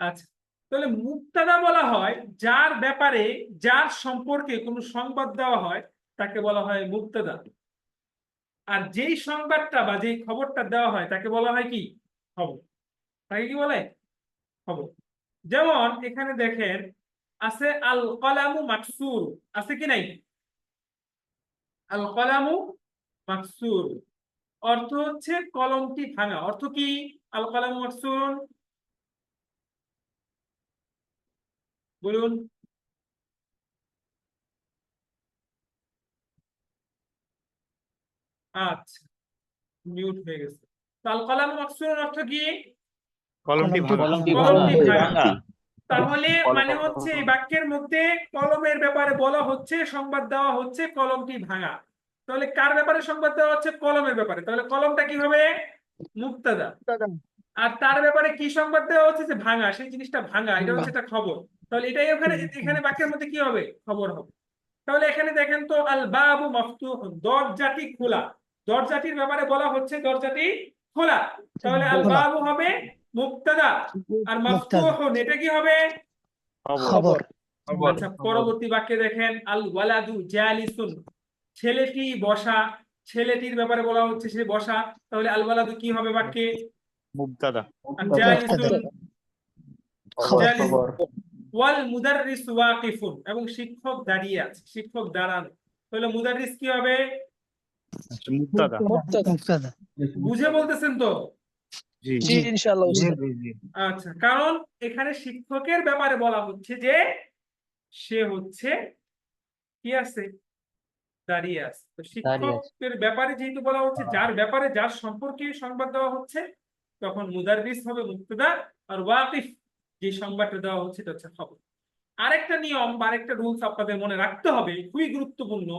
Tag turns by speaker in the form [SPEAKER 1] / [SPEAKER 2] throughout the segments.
[SPEAKER 1] আচ্ছা, তাহলে মুবতাদা বলা হয় যার ব্যাপারে, যার সম্পর্কে কোনো সংবাদ দেওয়া হয় তাকে বলা হয় মুবতাদা। আর যেই সংবাদটা বা যেই খবরটা দেওয়া হয় তাকে বলা হয় কি? খবর। তাকে কি বলে? খবর। যেমন এখানে দেখেন আছে আল কলামু মাকসুর, আছে কি নাই? আল কলামু মাকসুর অর্থ হচ্ছে কলমটি ভাঙা। অর্থ কি আল কলামু মাকসুর? বলুন। আচ্ছা, মিউট হয়ে গেছে। তো আল কলামু মাকসুর অর্থ কি?
[SPEAKER 2] কলমটি ভাঙা।
[SPEAKER 3] কলমটি ভাঙা।
[SPEAKER 1] কলমটি ভাঙা।
[SPEAKER 4] ভাঙা।
[SPEAKER 1] তাহলে মানে হচ্ছে এই বাক্যের মধ্যে কলমের ব্যাপারে বলা হচ্ছে, সংবাদ দেওয়া হচ্ছে কলমটি ভাঙা। তাহলে কার ব্যাপারে সংবাদ দেওয়া হচ্ছে? কলমের ব্যাপারে। তাহলে কলমটা কি হবে? মুবতাদা। আর তার ব্যাপারে কি সংবাদ দেওয়া হচ্ছে? যে ভাঙা, সেই জিনিসটা ভাঙা, এটা হচ্ছে একটা খবর। তাহলে এটাই ওখানে এখানে বাক্যের মধ্যে কি হবে? খবর হবে। তাহলে এখানে দেখেন তো আল বাবু মাফতুহুন, দরজাটি খোলা। দরজাটির ব্যাপারে বলা হচ্ছে দরজাটি খোলা। তাহলে আল বাবু হবে মুবতাদা, আর
[SPEAKER 3] মুবতাদা।
[SPEAKER 1] মাফতুহুন এটা কি হবে?
[SPEAKER 3] খবর।
[SPEAKER 4] খবর।
[SPEAKER 1] আচ্ছা, পরবর্তী বাক্যে দেখেন আল ওয়ালাদু জালিসুন, ছেলেটি বসা। ছেলেটির ব্যাপারে বলা হচ্ছে সে বসা। তাহলে আল ওয়ালাদু কি হবে বাক্যে?
[SPEAKER 4] মুবতাদা।
[SPEAKER 1] আর
[SPEAKER 3] মুবতাদা।
[SPEAKER 1] জালিসুন,
[SPEAKER 3] খবর।
[SPEAKER 1] জালিস। ওয়াল মুদাররিস ওয়াকিফুন, এবং শিক্ষক দাঁড়িয়ে আছে, শিক্ষক দাঁড়ানো। তাহলে মুদাররিস কি হবে?
[SPEAKER 4] মুবতাদা।
[SPEAKER 3] মুবতাদা।
[SPEAKER 1] বুঝে বলতেছেন তো?
[SPEAKER 4] জি
[SPEAKER 3] জি।
[SPEAKER 2] ইনশাআল্লাহ উস্তাদ।
[SPEAKER 1] আচ্ছা, কারণ এখানে শিক্ষকের ব্যাপারে বলা হচ্ছে যে সে হচ্ছে কি আছে? দাঁড়িয়ে আছে। তো
[SPEAKER 3] দাঁড়িয়ে আছে।
[SPEAKER 1] শিক্ষকের ব্যাপারে যেহেতু বলা হচ্ছে, যার ব্যাপারে, যার সম্পর্কে সংবাদ দেওয়া হচ্ছে, তখন মুদাররিস হবে মুবতাদা, আর ওয়াকিফ যে সংবাদটা দেওয়া হচ্ছে এটা হচ্ছে খবর। আরেকটা নিয়ম বা আরেকটা রুলস আপনাদের মনে রাখতে হবে, খুবই গুরুত্বপূর্ণ।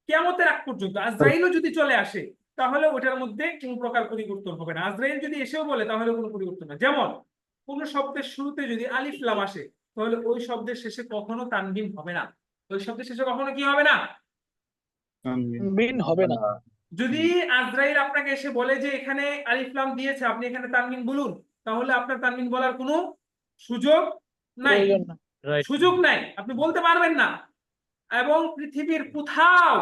[SPEAKER 1] কিয়ামতের আগ পর্যন্ত আজরাইলও যদি চলে আসে তাহলে ওটার মধ্যে কোনো প্রকার পরিবর্তন হবে না। আজরাইল যদি এসেও বলে তাহলে কোনো পরিবর্তন না। যেমন কোন শব্দের শুরুতে যদি আলিফ লাম আসে তাহলে ওই শব্দের শেষে কখনো তানবিন হবে না। ওই শব্দের শেষে কখনো কি হবে না?
[SPEAKER 2] মিন হবে না।
[SPEAKER 1] যদি আজরাইল আপনাকে এসে বলে যে এখানে আলিফ লাম দিয়েছে, আপনি এখানে তানবিন বলুন, তাহলে আপনার তানবিন বলার কোনো সুযোগ নাই।
[SPEAKER 2] প্রয়োজন না।
[SPEAKER 1] সুযোগ নাই, আপনি বলতে পারবেন না। এবং পৃথিবীর কোথাও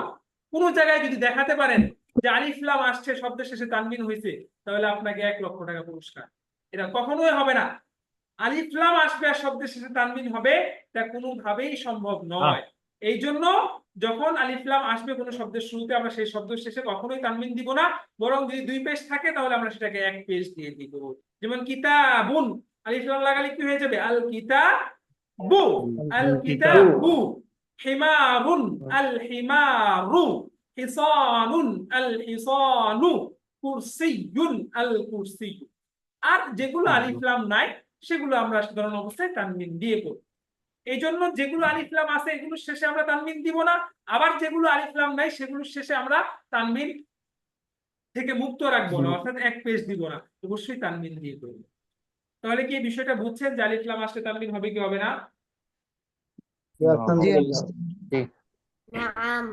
[SPEAKER 1] কোনো জায়গায় যদি দেখাতে পারেন যে আলিফ লাম আসছে শব্দের শেষে তানবিন হয়েছে, তাহলে আপনাকে 1,00,000 টাকা পুরস্কার। এটা কখনোই হবে না। আলিফ লাম আসবে আর শব্দের শেষে তানবিন হবে, এটা কোনোভাবেই সম্ভব নয়। এই জন্য যখন আলিফ লাম আসবে কোনো শব্দের শুরুতে, আমরা সেই শব্দের শেষে কখনোই তানবিন দিব না। বরং যদি 2 পেজ থাকে তাহলে আমরা সেটাকে 1 পেজ দিয়ে দিব। যেমন কিতাবুন, আলিফ লাম লাগালে কি হয়ে যাবে? আল কিতাবু, আল কিতাবু। হিমারুন, আল হিমারু। হিসানুন, আল হিসানু। কুরসিয়ুন, আল কুরসিয়ু। আর যেগুলো আলিফ লাম নাই সেগুলো আমরা সাধারণ অবস্থায় তানবিন দিয়ে করব। এই জন্য যেগুলো আলিফ লাম আছে এগুলোর শেষে আমরা তানবিন দিব না। আবার যেগুলো আলিফ লাম নাই সেগুলোর শেষে আমরা তানবিন থেকে মুক্ত রাখবো না, অর্থাৎ 1 পেজ দিব না, অবশ্যই তানবিন দিয়ে করব। তাহলে কি এই বিষয়টা বুঝছেন যে আলিফ লাম আসলে তানবিন হবে কি হবে না?
[SPEAKER 3] জি।
[SPEAKER 4] জি।
[SPEAKER 5] نعم.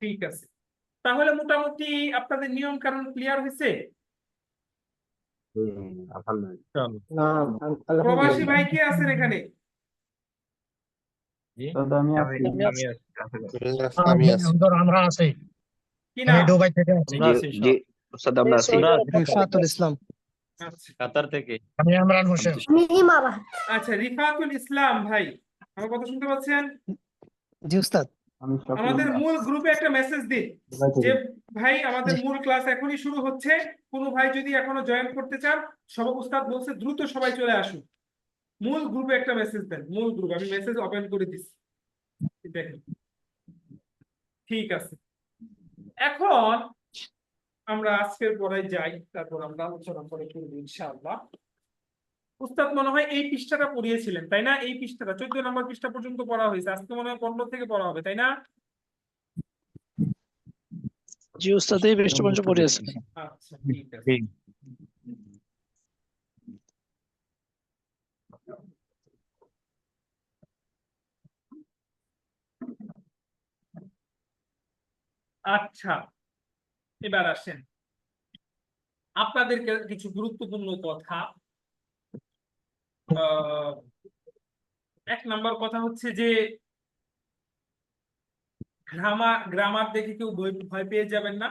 [SPEAKER 1] ঠিক আছে, তাহলে মোটামুটি আপনাদের নিয়ম কানুন ক্লিয়ার হয়েছে? প্রবাসী ভাই কে আছেন এখানে?
[SPEAKER 6] আমরা আছি।
[SPEAKER 1] কি নাম?
[SPEAKER 6] দুবাই থেকে আছি।
[SPEAKER 4] জি উস্তাদ, আমরা আছি।
[SPEAKER 3] রিফাতুল ইসলাম।
[SPEAKER 1] আচ্ছা,
[SPEAKER 4] কাতার থেকে।
[SPEAKER 6] আমি ইমরান হোসেন।
[SPEAKER 5] ميمرة.
[SPEAKER 1] আচ্ছা, রিফাতুল ইসলাম ভাই, আমার কথা শুনতে পাচ্ছেন?
[SPEAKER 3] জি উস্তাদ।
[SPEAKER 1] আমাদের মূল গ্রুপে একটা মেসেজ দিন যে ভাই আমাদের
[SPEAKER 3] জি।
[SPEAKER 1] মূল ক্লাস এখনই শুরু হচ্ছে, কোনো ভাই যদি এখনো জয়েন করতে চান, সব উস্তাদ বলছে দ্রুত সবাই চলে আসুন। মূল গ্রুপে একটা মেসেজ দেন, মূল গ্রুপ, আমি মেসেজ ওপেন করে দিচ্ছি, দেখেন। ঠিক আছে, এখন আমরা আজকের পড়ায় যাই, তারপর আমরা আলোচনা করে করবো ইনশাআল্লাহ। উস্তাদ মনে হয় এই পৃষ্ঠাটা পড়িয়েছিলেন তাই না? এই পৃষ্ঠাটা 14 নম্বর পৃষ্ঠা পর্যন্ত পড়া হয়েছে, আজকে মনে হয় 15 থেকে পড়া হবে তাই না?
[SPEAKER 2] জি উস্তাদ, এই পৃষ্ঠা পর্যন্ত পড়িয়েছে।
[SPEAKER 1] আচ্ছা, ঠিক আছে। আচ্ছা, এবার আসেন আপনাদেরকে কিছু গুরুত্বপূর্ণ কথা। আহ, এক নাম্বার কথা হচ্ছে যে গ্রামার দেখে কেউ ভয় পেয়ে যাবেন না,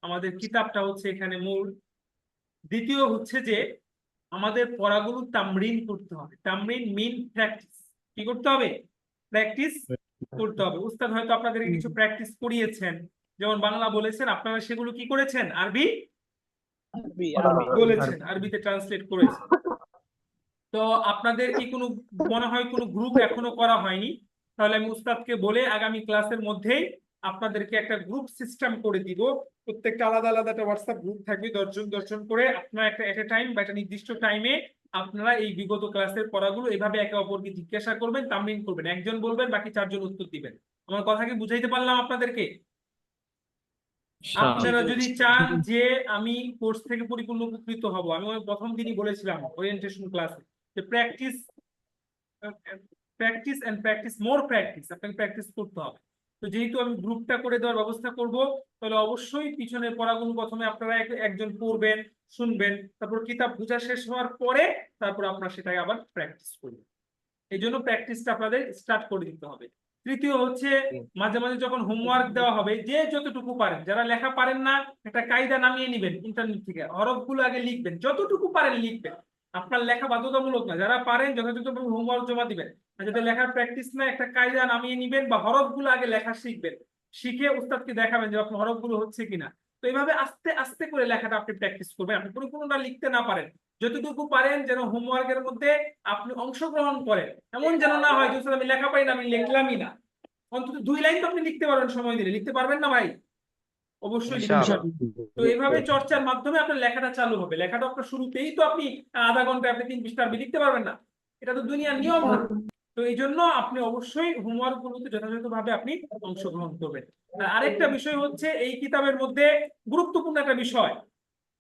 [SPEAKER 1] আমাদের কিতাবটা হচ্ছে এখানে মূল। দ্বিতীয় হচ্ছে যে আমাদের পড়াগুলো তামরিন করতে হবে। তামরিন মিন প্র্যাকটিস। কি করতে হবে? প্র্যাকটিস করতে হবে। উস্তাদ হয়তো আপনাদেরকে কিছু প্র্যাকটিস করিয়েছেন, যেমন বাংলা বলেছেন, আপনারা সেগুলো কি করেছেন? আরবি বলেছেন, আরবিতে ট্রান্সলেট করেছেন। তো আপনাদের কি কোনো মনে হয় কোনো গ্রুপ এখনো করা হয়নি? তাহলে আমি উস্তাদকে বলে আগামী ক্লাসের মধ্যেই আপনাদেরকে একটা গ্রুপ সিস্টেম করে দিব। প্রত্যেকটা আলাদা আলাদা একটা হোয়াটসঅ্যাপ গ্রুপ থাকবে, 10 জন করে। আপনারা একটা এট এ টাইম বা একটা নির্দিষ্ট টাইমে আপনারা এই বিগত ক্লাসের পড়াগুলো এভাবে একে অপরকে জিজ্ঞাসা করবেন, তামরিন করবেন। একজন বলবেন, বাকি 4 জন উত্তর দিবেন। আমার কথা কি বুঝাইতে পারলাম আপনাদেরকে? আপনারা যদি চান যে আমি কোর্স থেকে পরিপূর্ণ উপকৃত হব, আমি ওই প্রথম দিনই বলেছিলাম ওরিয়েন্টেশন ক্লাসে যে practice practice and practice more practice, আপনাকে প্র্যাকটিস করতে হবে। তো যেহেতু আমি গ্রুপটা করে দেওয়ার ব্যবস্থা করব, তাহলে অবশ্যই পিছনের পড়াগুলো প্রথমে আপনারা একজন পড়বেন, শুনবেন, তারপর কিতাব বোঝা শেষ হওয়ার পরে তারপর আপনারা সেটাকে আবার প্র্যাকটিস করবেন। এই জন্য প্র্যাকটিসটা আপনাদের স্টার্ট করে দিতে হবে। তৃতীয় হচ্ছে মাঝে মাঝে যখন হোমওয়ার্ক দেওয়া হবে, যে যতটুকু পারেন, যারা লেখা পারেন না, একটা কায়দা নামিয়ে নেবেন ইন্টারনেট থেকে, হরফগুলো আগে লিখবেন, যতটুকু পারেন লিখবেন। আপনার লেখা বাধ্যতামূলক না, যারা পারেন যথাযথভাবে হোমওয়ার্ক জমা দিবেন। আর যাদের লেখার প্র্যাকটিস না, একটা কায়দা নামিয়ে নিবেন বা হরফগুলো আগে লেখা শিখবেন, শিখে উস্তাদকে দেখাবেন যে আপনার হরফগুলো হচ্ছে কিনা। তো এইভাবে আস্তে আস্তে করে লেখাটা আপনি প্র্যাকটিস করবেন। আপনি পরিপূর্ণটা লিখতে না পারেন, যতটুকু পারেন যেন হোমওয়ার্কের মধ্যে আপনি অংশগ্রহণ করেন। এমন যেন না হয় যে স্যার আমি লেখা পাই না, আমি লিখলামই না। অন্তত 2 লাইন তো আপনি লিখতে পারবেন, সময় দিলে। লিখতে পারবেন না ভাই? অবশ্যই লিখতে পারবেন। তো এইভাবে চর্চার মাধ্যমে আপনার লেখাটা চালু হবে। লেখাটা আপনার শুরুতেই তো আপনি আধা ঘন্টায় আপনি 3 পৃষ্ঠা আরবি লিখতে পারবেন না, এটা তো দুনিয়ার নিয়ম না। তো এই জন্য আপনি অবশ্যই হোমওয়ার্ক গুলোতে যথাযথভাবে আপনি অংশগ্রহণ করবেন। আর আরেকটা বিষয় হচ্ছে, এই কিতাবের মধ্যে গুরুত্বপূর্ণ একটা বিষয়,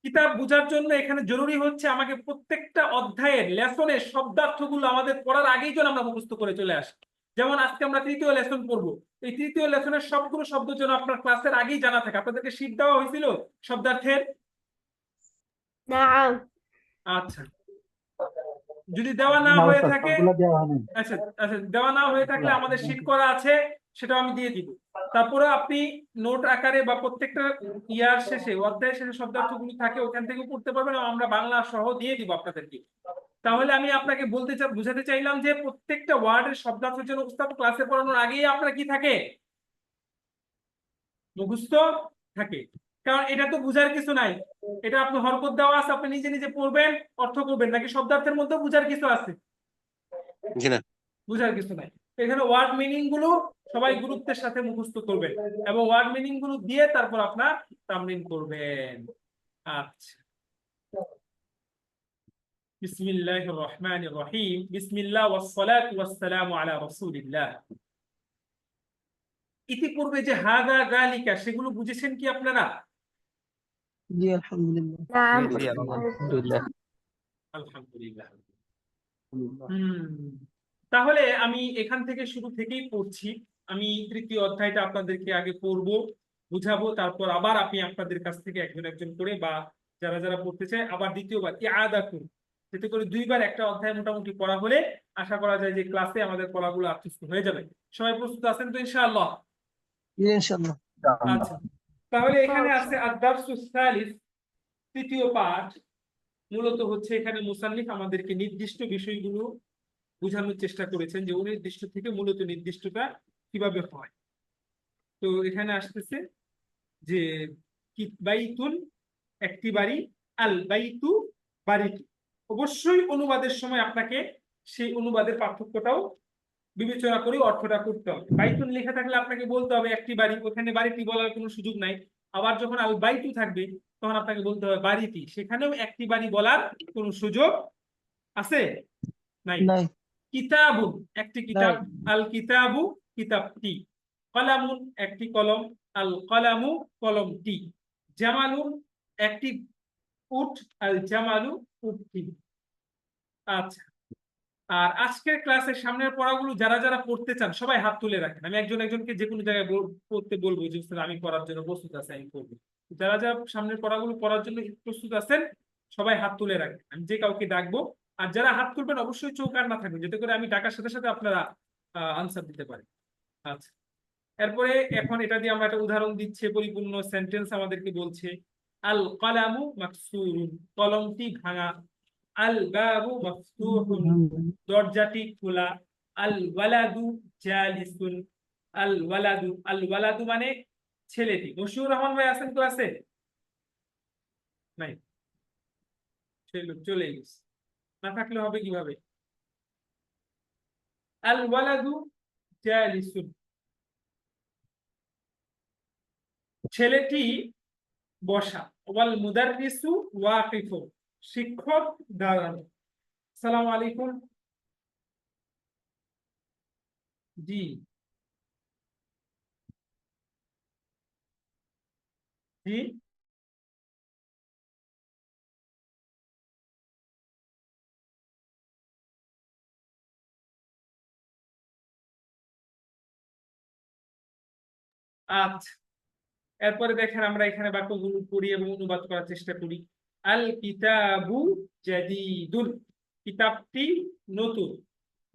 [SPEAKER 1] কিতাব বোঝার জন্য এখানে জরুরি হচ্ছে আমাকে প্রত্যেকটা অধ্যায়ের লেসনের শব্দার্থগুলো আমাদের পড়ার আগেই যেন আমরা মুখস্থ করে চলে আসি। যেমন আজকে আমরা 3য় লেসন পড়বো, এই 3য় লেসনের সবগুলো শব্দ যেন আপনার ক্লাসের আগেই জানা থাকে। আপনাদেরকে শীট দেওয়া হয়েছিল শব্দার্থের? আচ্ছা, যদি দেওয়া না হয়ে থাকে, আচ্ছা আচ্ছা, দেওয়া না হয়ে থাকলে আমাদের শীট করা আছে, সেটাও আমি দিয়ে দিব। তারপরে আপনি নোট আকারে বা প্রত্যেকটা ইয়ার শেষে, অধ্যায়ের শেষে শব্দার্থগুলো থাকে, ওখান থেকে পড়তে পারবেন, এবং আমরা বাংলা সহ দিয়ে দিব আপনাদেরকে। তাহলে আমি আপনাকে বুঝাতে চাইলাম যে প্রত্যেকটা ওয়ার্ডের শব্দার্থের জন্য উস্তাদ ক্লাসে পড়ানোর আগেই আপনার কি থাকে? মুখস্থ থাকে। কারণ এটা তো বুঝার কিছু নাই, এটা আপনি হরকত দেওয়া আছে, আপনি নিজে নিজে পড়বেন, অর্থ করবেন, নাকি শব্দার্থের মধ্যে বুঝার কিছু আছে? বুঝার কিছু নাই। তো এখানে ওয়ার্ড মিনিং গুলো সবাই গুরুত্বের সাথে মুখস্থ করবেন, এবং ওয়ার্ড মিনিং গুলো দিয়ে তারপর আপনার তামরিন করবেন। আচ্ছা, বিসমিল্লাহির রহমানির রহিম। বিসমিল্লাহ ওয়াসসালাতু ওয়াসসালামু আলা রাসূলিল্লাহ। ইতিপূর্বে যে হাদা যালিকা, সেগুলো বুঝেছেন কি আপনারা?
[SPEAKER 3] জি আলহামদুলিল্লাহ।
[SPEAKER 1] আলহামদুলিল্লাহ। তাহলে আমি এখান থেকে শুরু থেকেই পড়ছি। আমি 3য় অধ্যায়টা আপনাদেরকে আগে পড়বো, বুঝাবো, তারপর আবার আপনি আপনাদের কাছ থেকে একজন একজন করে, বা যারা যারা পড়তে চায় আবার দ্বিতীয়বার ইআদা করুন, যাতে করে 2বার একটা অধ্যায় মোটামুটি পড়া হলে আশা করা যায় যে ক্লাসে আমাদের পড়াগুলো আত্মস্থ হয়ে যাবে। সবাই প্রস্তুত আছেন তো ইনশাআল্লাহ?
[SPEAKER 3] ইনশাআল্লাহ।
[SPEAKER 1] আচ্ছা, তাহলে এখানে আছে আদ-দারসুস সালিস, 3য় পাঠ। মূলত হচ্ছে এখানে মুসান্নিফ আমাদেরকে নির্দিষ্ট বিষয়গুলো বোঝানোর চেষ্টা করেছেন, যে অনির্দিষ্ট থেকে মূলত নির্দিষ্টটা কিভাবে হয়। তো এখানে আসতেছে যে বাইতুন একটি বাড়ি, আল বাইতু বাড়িটি। অবশ্যই অনুবাদের সময় আপনাকে সেই অনুবাদের পার্থক্যটাও বিবেচনা করে অর্থটা করতে হবে। বাইতুন লেখা থাকলে আপনাকে বলতে হবে একটি বাড়ি, ওখানে বাড়িটি বলার কোনো সুযোগ নাই। আবার যখন আল বাইতু থাকবে তখন আপনাকে বলতে হবে বাড়িটি, সেখানেও একটি বাড়ি বলার কোনো সুযোগ আছে? নাই। কিতাবুন একটি কিতাব, আল কিতাবু কিতাবটি। কলামুন একটি কলম, আল কলামু কলমটি। জামালুন একটি উট, আল জামালু উটটি। আচ্ছা, আর আজকের ক্লাসের সামনের পড়াগুলো যারা যারা পড়তে চান সবাই হাত তুলে রাখেন, আমি একজন একজনকে যে কোনো জায়গায় পড়তে বলবো যে স্যার আমি পড়ার জন্য প্রস্তুত আছি, আমি পড়বো। যারা যারা সামনের পড়াগুলো পড়ার জন্য প্রস্তুত আছেন সবাই হাত তুলে রাখেন, আমি যে কাউকে ডাকবো। আর যারা হাত তুলবেন অবশ্যই চোখ আর না থাকবেন, যাতে করে আমি ডাকার সাথে সাথে আপনারা আনসার দিতে পারেন। আচ্ছা, এরপরে এখন এটা দিয়ে আমরা একটা উদাহরণ দিচ্ছে, পরিপূর্ণ সেন্টেন্স আমাদেরকে বলছে। আল কালামু মাকসুরুন, কলমটি ভাঙা। আল বাবু মাফতুহুন, দরজাটি খোলা। আল ওয়ালাদু জালিসুন, আল ওয়ালাদু মানে ছেলেটি। মশিউর রহমান ভাই আছেন ক্লাসে? নাই, চলে গেছে, না থাকলে হবে কিভাবে? আল ওয়ালাদু জালিসুন, ছেলেটি বসা। ওয়াল মুদাররিসু ওয়াকিফুন, শিক্ষক দাঁড়ানো। আসসালামু আলাইকুম। জি জি, আচ্ছা। এরপরে দেখেন আমরা এখানে বাক্যগুলো পড়ি এবং অনুবাদ করার চেষ্টা করি। আল কিতাবু জাদীদুন, কিতাবটি নতুন।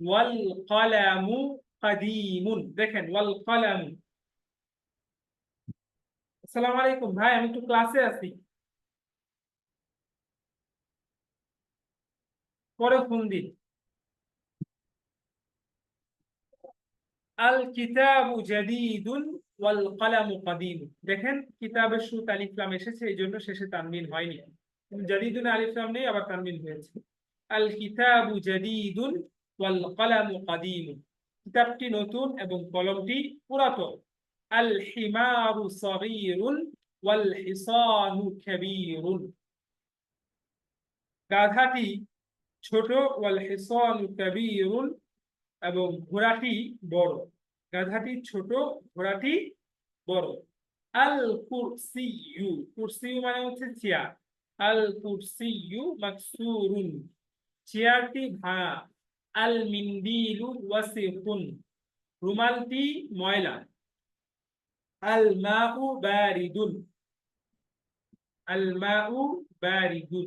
[SPEAKER 1] ওয়াল কলামু কাদীমুন, দেখেন ওয়াল কলামু। আসসালামু আলাইকুম ভাই, আমি একটু ক্লাসে আছি, পরে ফোন দিন। আল কিতাবু জাদীদুন ওয়াল কলামু কাদীম, দেখেন কিতাবের শুরুতে আলিফ লাম এসেছে, এই জন্য শেষে তানবিন হয়নি। জাদীদুনে আলিফ লাম নেই, আবার তানবিন হয়েছে। আল কিতাবু জাদীদুন ওয়াল কলামু কাদীম, কিতাবটি নতুন এবং কলমটি পুরাতন। আল হিমারু সগীরুন ওয়াল হিসানু কাবীরুন, গাধাটি ছোট। ওয়াল হিসানু কাবীরুন, এবং ঘোড়াটি বড়। গাধাটি ছোট, ঘোড়াটি বড়। আল কুরসিয়ু, কুরসিয়ু মানে হচ্ছে চেয়ার। আল কুরসিয়ু মাকসুরুন, চেয়ারটি ভাঙা। আল মিন্দিলু ওয়াসিকুন, রুমালটি ময়লা। আল মাউ বারিদুন, আল মাউ বারিদুন,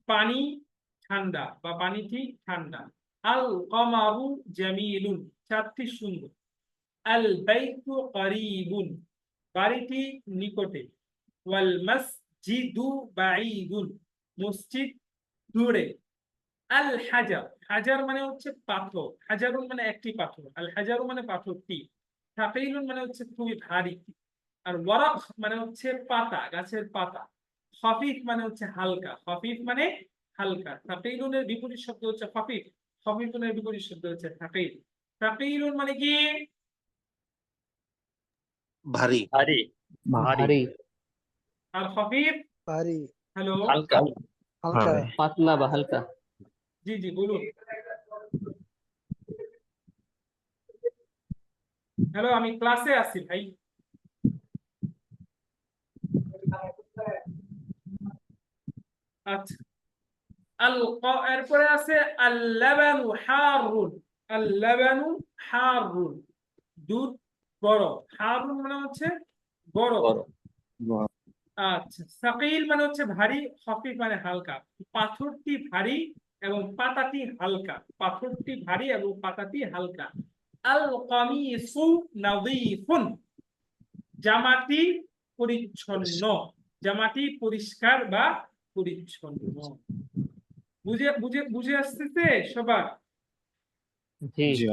[SPEAKER 1] পানি ঠান্ডা বা পানিটি ঠান্ডা। আল কমারু জামিলুন, চাঁদটি সুন্দর। আল বাইতু করিবুন, বাড়িটি নিকটে। ওয়াল মসজিদু বাঈদুন, মসজিদ দূরে। আল হাজার, হাজার মানে হচ্ছে পাথর। হাজারুন মানে একটি পাথর। আল হাজারু মানে পাথরটি। থাকিলুন মানে হচ্ছে খুবই ভারী। আর ওয়ারাক মানে হচ্ছে পাতা, গাছের পাতা। খফিফ মানে হচ্ছে হালকা। খফিফ মানে হালকা। থাকিলুনের বিপরীত শব্দ হচ্ছে খফিফ। খফিফুনের বিপরীত শব্দ হচ্ছে থাকিল। থাকিলুন মানে কি?
[SPEAKER 4] ভারী।
[SPEAKER 5] ভারী।
[SPEAKER 4] ভারী।
[SPEAKER 1] আর খফিফ?
[SPEAKER 3] ভারী,
[SPEAKER 1] হ্যালো,
[SPEAKER 5] হালকা।
[SPEAKER 3] হালকা।
[SPEAKER 5] পাতলা বা হালকা।
[SPEAKER 1] জি জি বলুন। হ্যালো, আমি ক্লাসে আছি ভাই। আচ্ছা, এরপরে আছে আল লাবানু হারুন। আল লাবানু হারুন, দুধ গরম। হারুন মানে হচ্ছে গরম। আচ্ছা, সাকিল মানে হচ্ছে ভারী। খফিফ মানে হালকা। পাথরটি ভারী এবং পাতাটি হালকা। পাথরটি ভারী এবং পাতাটি হালকা। আল কামিসু নাযীফুন, জামাটি পরিচ্ছন্ন। জামাটি পরিষ্কার বা পরিচ্ছন্ন। বুঝে বুঝে বুঝে আসতেছে সবার?
[SPEAKER 5] জি
[SPEAKER 3] জি,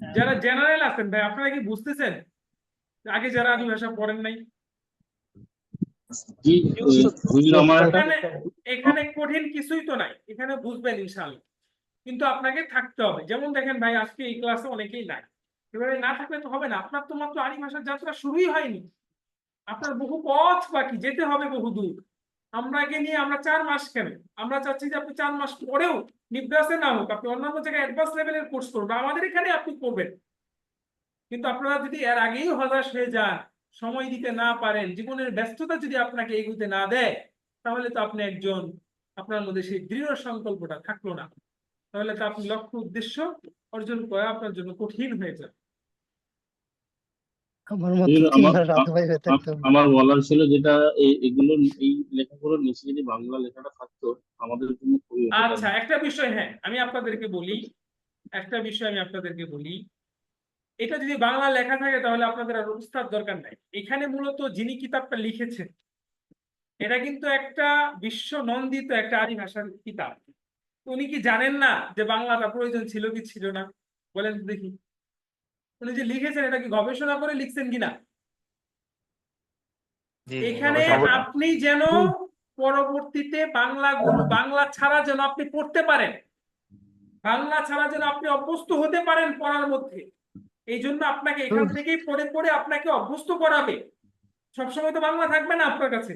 [SPEAKER 1] যারা জেনারেল আছেন ভাই, আপনারা কি বুঝতেছেন? আগে যারা আরবি ভাষা পড়েন নাই?
[SPEAKER 4] জি হুজুর, আমার
[SPEAKER 1] এখানে এখানে কঠিন কিছুই তো নাই, এখানে বুঝবেন ইনশাআল্লাহ। কিন্তু আপনাকে থাকতে হবে। যেমন দেখেন ভাই, আজকে এই ক্লাসে অনেকেই নাই, এবারে না থাকলে তো হবে না। আপনার তো মাত্র আরবি ভাষার যাত্রা শুরুই হয়নি, আপনার বহু পথ বাকি, যেতে হবে বহু দূর। আমরাকে নিয়ে আমরা 4 মাস কেন, আমরা চাচ্ছি যে আপনি 4 মাস পরেও নিব্রাসে না হোক, আপনি অন্যান্য জায়গায় অ্যাডভান্স লেভেলের কোর্স করবেন, আমাদের এখানে আপনি করবেন। কিন্তু আপনারা যদি এর আগেই হতাশ হয়ে যান, সময় দিতে না পারেন, জীবনের ব্যস্ততা যদি আপনাকে এগোতে না দেয়, তাহলে তো আপনি একজন, আপনার মধ্যে সেই দৃঢ় সংকল্পটা থাকলো না। তাহলে তো আপনি লক্ষ্য উদ্দেশ্য অর্জন করা আপনার জন্য কঠিন হয়ে যাবে।
[SPEAKER 3] আমার মতো
[SPEAKER 4] হুজুর,
[SPEAKER 3] তিনবার রাত ভাই হয়ে থাকতে হবে।
[SPEAKER 4] আমার বলার ছিল যেটা এগুলো এই লেখাগুলোর নিচে যদি বাংলা লেখাটা থাকতো আমাদের জন্য খুবই উপকার
[SPEAKER 1] আচ্ছা,
[SPEAKER 4] হতো।
[SPEAKER 1] একটা বিষয়, হ্যাঁ, আমি আপনাদেরকে বলি, এটা যদি বাংলা লেখা থাকে তাহলে আপনাদের আর উস্তাদ দরকার নাই। এখানে মূলত যিনি কিতাবটা লিখেছেন এটা কিন্তু একটা বিশ্ব নন্দিত একটা আরবি ভাষার কিতাব। উনি কি জানেন না যে বাংলাটা প্রয়োজন ছিল কি ছিল না? বলেন তো দেখি, উনি যে লিখেছেন এটা কি গবেষণা করে লিখছেন কিনা? এখানে আপনি যেন পরবর্তীতে বাংলা ছাড়া যেন আপনি পড়তে পারেন, বাংলা ছাড়া যেন আপনি অভ্যস্ত হতে পারেন পড়ার মধ্যে, এই জন্য আপনাকে এখান থেকেই পড়ে পড়ে আপনাকে অভ্যস্ত করাবে। সবসময় তো বাংলা থাকবে না আপনার কাছে,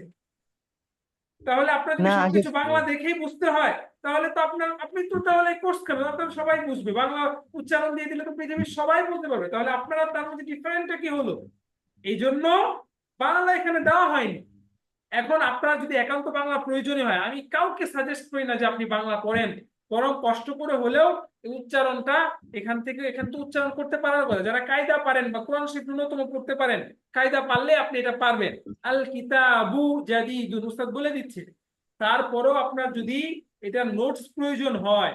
[SPEAKER 1] তাহলে আপনার যদি সবকিছু বাংলা দেখেই বুঝতে হয় তাহলে তো আপনি তো তাহলে কোর্স করবেন, আপনার সবাই বুঝবে, বাংলা উচ্চারণ দিয়ে দিলে তো পৃথিবীর সবাই বুঝতে পারবে, তাহলে আপনারা তার মধ্যে ডিফারেন্টটা কি হলো? এই জন্য বাংলা এখানে দেওয়া হয়নি। এখন আপনার যদি একান্ত বাংলা প্রয়োজনীয় হয়, আমি কাউকে সাজেস্ট করি না যে আপনি বাংলা পড়েন, বরং কষ্ট করে হলেও এই উচ্চারণটা এখান তো উচ্চারণ করতে পারার কথা, যারা কায়দা পারেন বা কোরআন শরীফ ন্যূনতম পড়তে পারেন, কায়দা পারলে আপনি এটা পারবেন। আল কিতাবু জাদীদুন উস্তাদ বলে দিচ্ছে। তারপরেও আপনার যদি এটা নোটস প্রয়োজন হয়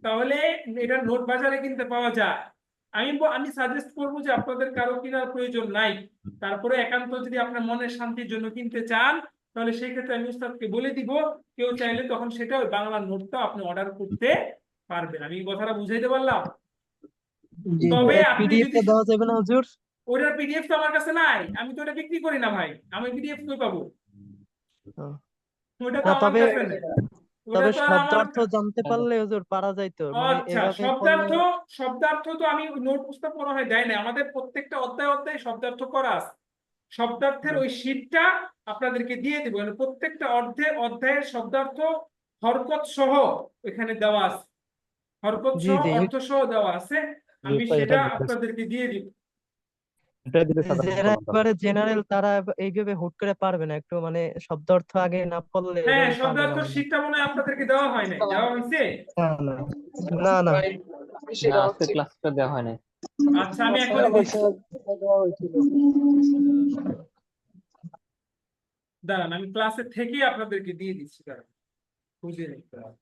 [SPEAKER 1] তাহলে এটা নোট বাজারে কিনতে পাওয়া যায়। আমি সাজেস্ট করবো যে আপনাদের কারো কেনার প্রয়োজন নাই, তারপরে একান্ত যদি আপনার মনের শান্তির জন্য কিনতে চান তাহলে সেই ক্ষেত্রে আমি উস্তাদকে বলে দিব, কেউ চাইলে তখন সেটা ওই বাংলা নোটটা আপনি অর্ডার করতে পারবেন। আমি এই কথাটা বুঝাইতে পারলাম? তবে আপনি
[SPEAKER 3] পিডিএফ
[SPEAKER 1] যদি
[SPEAKER 3] টা দেওয়া যাবে না হুজুর?
[SPEAKER 1] ওটার পিডিএফ তো আমার কাছে নাই, আমি তো ওটা বিক্রি করি না ভাই, আমি পিডিএফ কই পাবো? ওটা তো
[SPEAKER 3] না,
[SPEAKER 1] আমার
[SPEAKER 3] তবে
[SPEAKER 1] কাছে নেই, ওটা তো আর আমার
[SPEAKER 3] শব্দার্থ জানতে পারলে হুজুর পারা যাইতো, মানে
[SPEAKER 1] আচ্ছা,
[SPEAKER 3] এভাবে
[SPEAKER 1] শব্দার্থ
[SPEAKER 3] পড়লে।
[SPEAKER 1] শব্দার্থ তো আমি নোট পুস্তক মনে হয় দেয় না, আমাদের প্রত্যেকটা অধ্যায় অধ্যায় শব্দার্থ করা আছে। শব্দার্থের ওই শীটটা আপনাদেরকে দিয়ে দিব, মানে প্রত্যেকটা অধ্যায়ের শব্দার্থ হরকত সহ এখানে দেওয়া আছে, হরকত
[SPEAKER 3] জি
[SPEAKER 1] সহ
[SPEAKER 3] জি,
[SPEAKER 1] অর্থ সহ দেওয়া আছে, আমি সেটা আপনাদেরকে দিয়ে দিব।
[SPEAKER 3] যারা একবারে জেনারেল তারা এইভাবে হুট করে পারবে না, একটু মানে শব্দার্থ আগে না পড়লে
[SPEAKER 1] হ্যাঁ,
[SPEAKER 3] এভাবে পারবে না
[SPEAKER 1] শব্দার্থ
[SPEAKER 3] মনে হয়।
[SPEAKER 1] শীটটা মনে হয় আপনাদেরকে দেওয়া হয় নাই, দেওয়া হয়েছে?
[SPEAKER 3] না না না না।
[SPEAKER 5] না, আজকে ক্লাসটা দেওয়া হয় নাই।
[SPEAKER 1] আচ্ছা, আমি এখন দিচ্ছি, দাঁড়ান আমি ক্লাসে থেকেই আপনাদেরকে দিয়ে দিচ্ছি, দাঁড়ান খুঁজে নিতে হবে,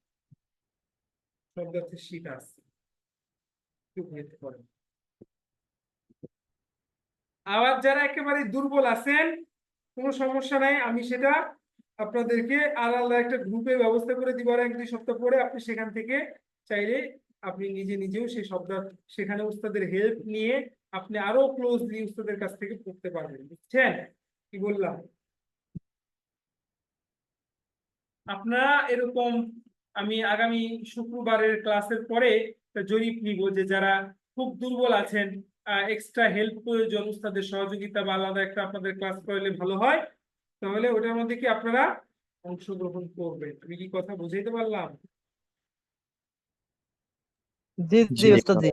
[SPEAKER 1] শব্দার্থের শীট আছে, একটু wait করেন। আবার যারা একেবারে দুর্বল আছেন কোনো সমস্যা নাই, আমি সেটা আপনাদেরকে আলাদা একটা গ্রুপে ব্যবস্থা করে দিব, আর 1-2 সপ্তাহ পরে আপনি সেখান থেকে চাইলে আপনি নিজেও সেই শব্দার্থ সেখানে উস্তাদের হেল্প নিয়ে আপনি আরো ক্লোজলি উস্তাদের কাছ থেকে পড়তে পারবেন। বুঝছেন কি বললাম? আপনারা এরকম, আমি আগামী শুক্রবারের ক্লাসের পরে একটা জরিপ নিব যে যারা খুব দুর্বল আছেন, এক্সট্রা হেল্প প্রয়োজন, উস্তাদের সহযোগিতা বা আলাদা একটা আপনাদের ক্লাস করলে ভালো হয়, তাহলে ওটার মধ্যে কি আপনারা অংশগ্রহণ করবেন। আমি কি কথা বুঝাইতে পারলাম?
[SPEAKER 3] জি জি উস্তাদ জি।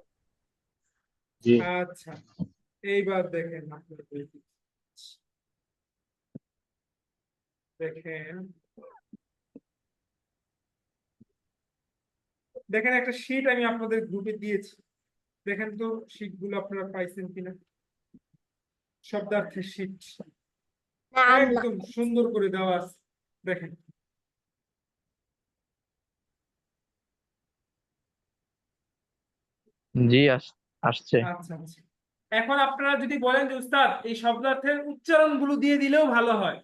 [SPEAKER 4] জি।
[SPEAKER 1] আচ্ছা, এইবার দেখেন আপনার বই কি। দেখেন একটা শীট আমি আপনাদের গ্রুপে দিয়েছি, দেখেন তো শীট গুলো আপনারা পাইছেন কিনা, শব্দার্থের শীট একদম সুন্দর করে দেওয়া আছে, দেখেন।
[SPEAKER 5] জি, আসছে।
[SPEAKER 1] আচ্ছা আচ্ছা, এখন আপনারা যদি বলেন যে উস্তাদ এই শব্দার্থের উচ্চারণ গুলো দিয়ে দিলেও ভালো হয়,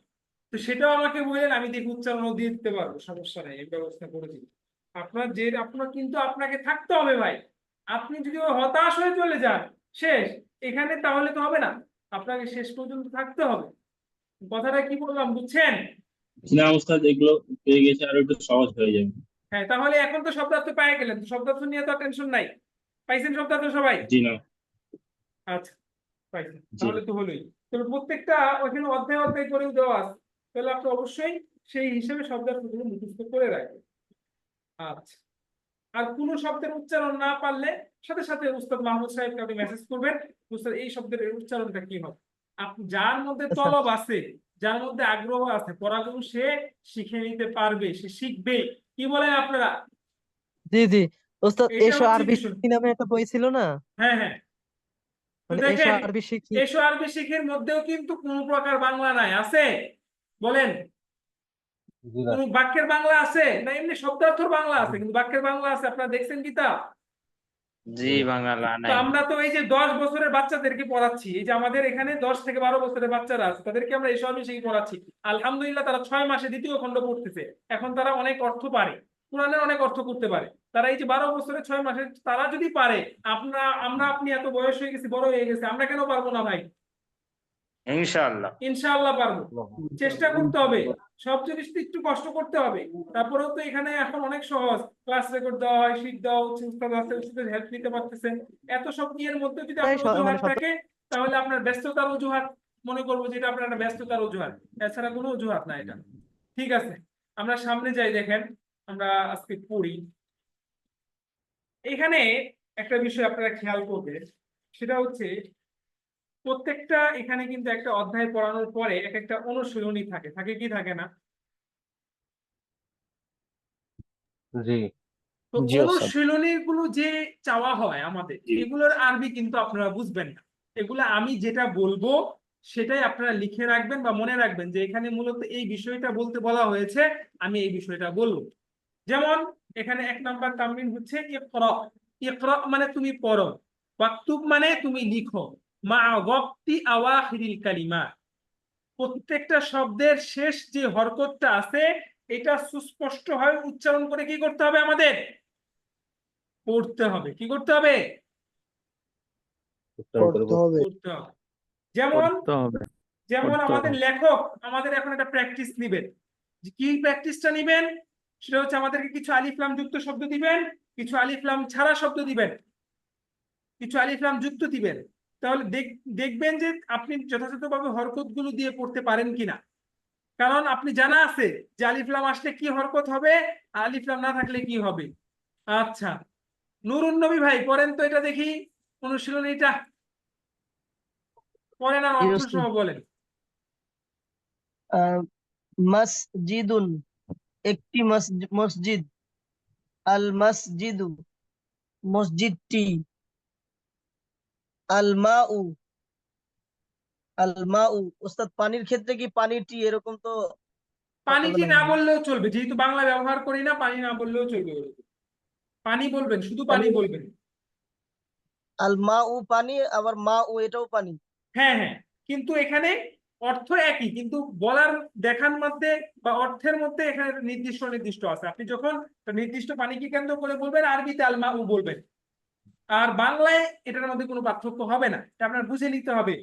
[SPEAKER 1] তো সেটাও আমাকে বলেন, আমি দেখি উচ্চারণও দিয়ে দিতে পারবো, সমস্যা নেই, এই ব্যবস্থা করে দিই। আপনার কিন্তু আপনাকে থাকতে হবে ভাই, আপনি যদি হতাশ হয়ে চলে যান শেষ এখানে তাহলে তো হবে না, আপনাকে শেষ পর্যন্ত থাকতে হবে। কথাটা কি বললাম বুঝছেন?
[SPEAKER 4] চীনা উস্তাদ এগুলো পেয়ে গেছে আর একটু সহজ হয়ে যাবে।
[SPEAKER 1] হ্যাঁ, তাহলে এখন তো শব্দার্থ পেয়ে গেলেন, তো শব্দার্থ নিয়ে তো টেনশন নাই, পাইছেন শব্দার্থ সবাই?
[SPEAKER 4] জি না।
[SPEAKER 1] আচ্ছা, পাইছেন,
[SPEAKER 4] জি।
[SPEAKER 1] তাহলে তো হলোই। তবে প্রত্যেকটা ওখানে অধ্যায় অধ্যায় করেও দেওয়া আছে, তাহলে আপনি অবশ্যই সেই হিসেবে শব্দার্থগুলো মুখস্থ করে রাখবেন। আচ্ছা, আর কোন শব্দের উচ্চারণ না পারলে সাথে সাথে উস্তাদ মাহমুদ সাহেবকে আপনি মেসেজ করবেন, উস্তাদ এই শব্দের উচ্চারণটা কি হবে। আপনি যার মধ্যে তলব আছে, যার মধ্যে আগ্রহ আছে পড়াগুলো, সে শিখে নিতে পারবে, সে শিখবে। কি বলেন আপনারা?
[SPEAKER 3] জি জি, ওস্তাদ
[SPEAKER 1] এটা
[SPEAKER 3] এসো
[SPEAKER 1] হচ্ছে
[SPEAKER 3] আরবি
[SPEAKER 1] বিষয়।
[SPEAKER 3] শিখি নামে একটা বই ছিল না,
[SPEAKER 1] হ্যাঁ হ্যাঁ, তো
[SPEAKER 3] মানে এসো
[SPEAKER 1] দেখেন
[SPEAKER 3] আরবি শিখি।
[SPEAKER 1] এসো আরবি শিখের মধ্যেও কিন্তু কোন প্রকার বাংলা নাই, আছে? বলেন, কোন বাক্যের বাংলা আছে না? এমনি শব্দার্থর বাংলা আছে, কিন্তু বাক্যের বাংলা আছে? আপনারা দেখছেন কি তা?
[SPEAKER 5] জি বাংলা
[SPEAKER 1] তো
[SPEAKER 5] নাই।
[SPEAKER 1] আমরা তো এই যে 10 বছরের বাচ্চাদেরকে পড়াচ্ছি, এই যে আমাদের এখানে 10 থেকে 12 বছরের বাচ্চারা আছে, তাদেরকে আমরা এসব বিষয় পড়াচ্ছি। আলহামদুলিল্লাহ, তারা 6 মাসে 2য় খণ্ড পড়তেছে। এখন তারা অনেক অর্থ পারে, কোরআনের অনেক অর্থ করতে পারে। তারা এই যে 12 বছরে 6 মাসে তারা যদি পারে, আপনি এত বয়স হয়ে গেছি, বড় হয়ে গেছে, আমরা কেন পারবো না ভাই?
[SPEAKER 5] ইনশাআল্লাহ।
[SPEAKER 1] ইনশাআল্লাহ পারবো। চেষ্টা করতে হবে, সব জিনিস তো একটু কষ্ট করতে হবে। তারপরেও তো এখানে এখন অনেক সহজ, ক্লাস রেকর্ড দেওয়া হয়, শীট দেওয়া হচ্ছে, উস্তাদ আছে, উস্তাদের হেল্প নিতে পারতেছেন। এত সব ইয়ের মধ্যে যদি আপনার
[SPEAKER 3] মানে
[SPEAKER 1] অজুহাত
[SPEAKER 3] শব্দ
[SPEAKER 1] থাকে, তাহলে আপনার ব্যস্ততার অজুহাত মনে করবো যে এটা আপনার একটা ব্যস্ততার অজুহাত, এছাড়া কোনো অজুহাত না এটা। ঠিক আছে, আমরা সামনে যাই। দেখেন, আমরা আজকে পড়ি। এখানে একটা বিষয় আপনারা খেয়াল করবেন, সেটা হচ্ছে প্রত্যেকটা এখানে কিন্তু একটা অধ্যায় পড়ানোর পরে এক একটা অনুশীলনী থাকে, থাকে কি থাকে না?
[SPEAKER 4] জি।
[SPEAKER 1] তো
[SPEAKER 2] জি ওস্তাদ।
[SPEAKER 1] অনুশীলনী গুলো যে চাওয়া হয় আমাদের, এগুলোর আরবি কিন্তু আপনারা বুঝবেন না। এগুলো আমি যেটা বলবো সেটাই আপনারা লিখে রাখবেন বা মনে রাখবেন যে এখানে মূলত এই বিষয়টা বলতে বলা হয়েছে, আমি এই বিষয়টা বলবো। যেমন এখানে 1 নম্বর তামরিন হচ্ছে ইকরা। ইকরা মানে তুমি পড়ো, ওয়াকতুব মানে তুমি লিখো, মা ওয়াক্তি আওয়াখিরিল কালিমা, প্রত্যেকটা শব্দের শেষ যে হরকতটা আছে এটা সুস্পষ্টভাবে উচ্চারণ করে কি করতে হবে আমাদের? পড়তে হবে। কি করতে হবে?
[SPEAKER 2] পড়তে হবে।
[SPEAKER 1] পড়তে হবে। যেমন
[SPEAKER 5] পড়তে হবে।
[SPEAKER 1] যেমন
[SPEAKER 5] পড়তে
[SPEAKER 1] আমাদের
[SPEAKER 5] হবে।
[SPEAKER 1] লেখক আমাদের এখন একটা প্র্যাকটিস নিবেন। যে কি প্র্যাকটিসটা নিবেন? সেটা হচ্ছে আমাদেরকে কিছু আলিফ লাম যুক্ত শব্দ দিবেন, কিছু আলিফ লাম ছাড়া শব্দ দিবেন, কিছু আলিফ লাম যুক্ত দিবেন। তাহলে দেখবেন যে আপনি যথাযথভাবে হরকত গুলো দিয়ে পড়তে পারেন কিনা। কারণ আপনি জানা আছে যে আলিফ লাম আসলে কি হরকত হবে, আর আলিফ লাম না থাকলে কি হবে। আচ্ছা, নুরুন নবী ভাই পড়েন তো এটা দেখি, অনুশীলনীটা পড়েন আর
[SPEAKER 3] জি
[SPEAKER 1] অর্থ
[SPEAKER 3] ওস্তাদ।
[SPEAKER 1] সহ বলেন।
[SPEAKER 7] মসজিদুন একটি মসজিদ। আল মসজিদু মসজিদটি। আল মাউ আল মাউ ওস্তাদ পানির ক্ষেত্রে কি পানিটি এরকম তো হবে
[SPEAKER 1] পানিটি
[SPEAKER 7] না
[SPEAKER 1] না
[SPEAKER 7] মনে হয়।
[SPEAKER 1] বললেও চলবে, যেহেতু বাংলা ব্যবহার করি না, পানি না বললেও চলবে। পানি বলবেন, শুধু পানি
[SPEAKER 7] তাহলে
[SPEAKER 1] বলবেন।
[SPEAKER 7] আল মাউ পানি, আবার মাউ এটাও পানি।
[SPEAKER 1] হ্যাঁ হ্যাঁ, কিন্তু এখানে অর্থ একই, কিন্তু বলার দেখার মধ্যে বা অর্থের মধ্যে এখানে নির্দিষ্ট নির্দিষ্ট আছে। আপনি যখন নির্দিষ্ট পানিকে কেন্দ্র করে বলবেন, আরবিতে আল মাউ বলবেন, আর বাংলায় এটার মধ্যে কোনো পার্থক্য হবে না। এটা আপনার বুঝে নিতে হবে,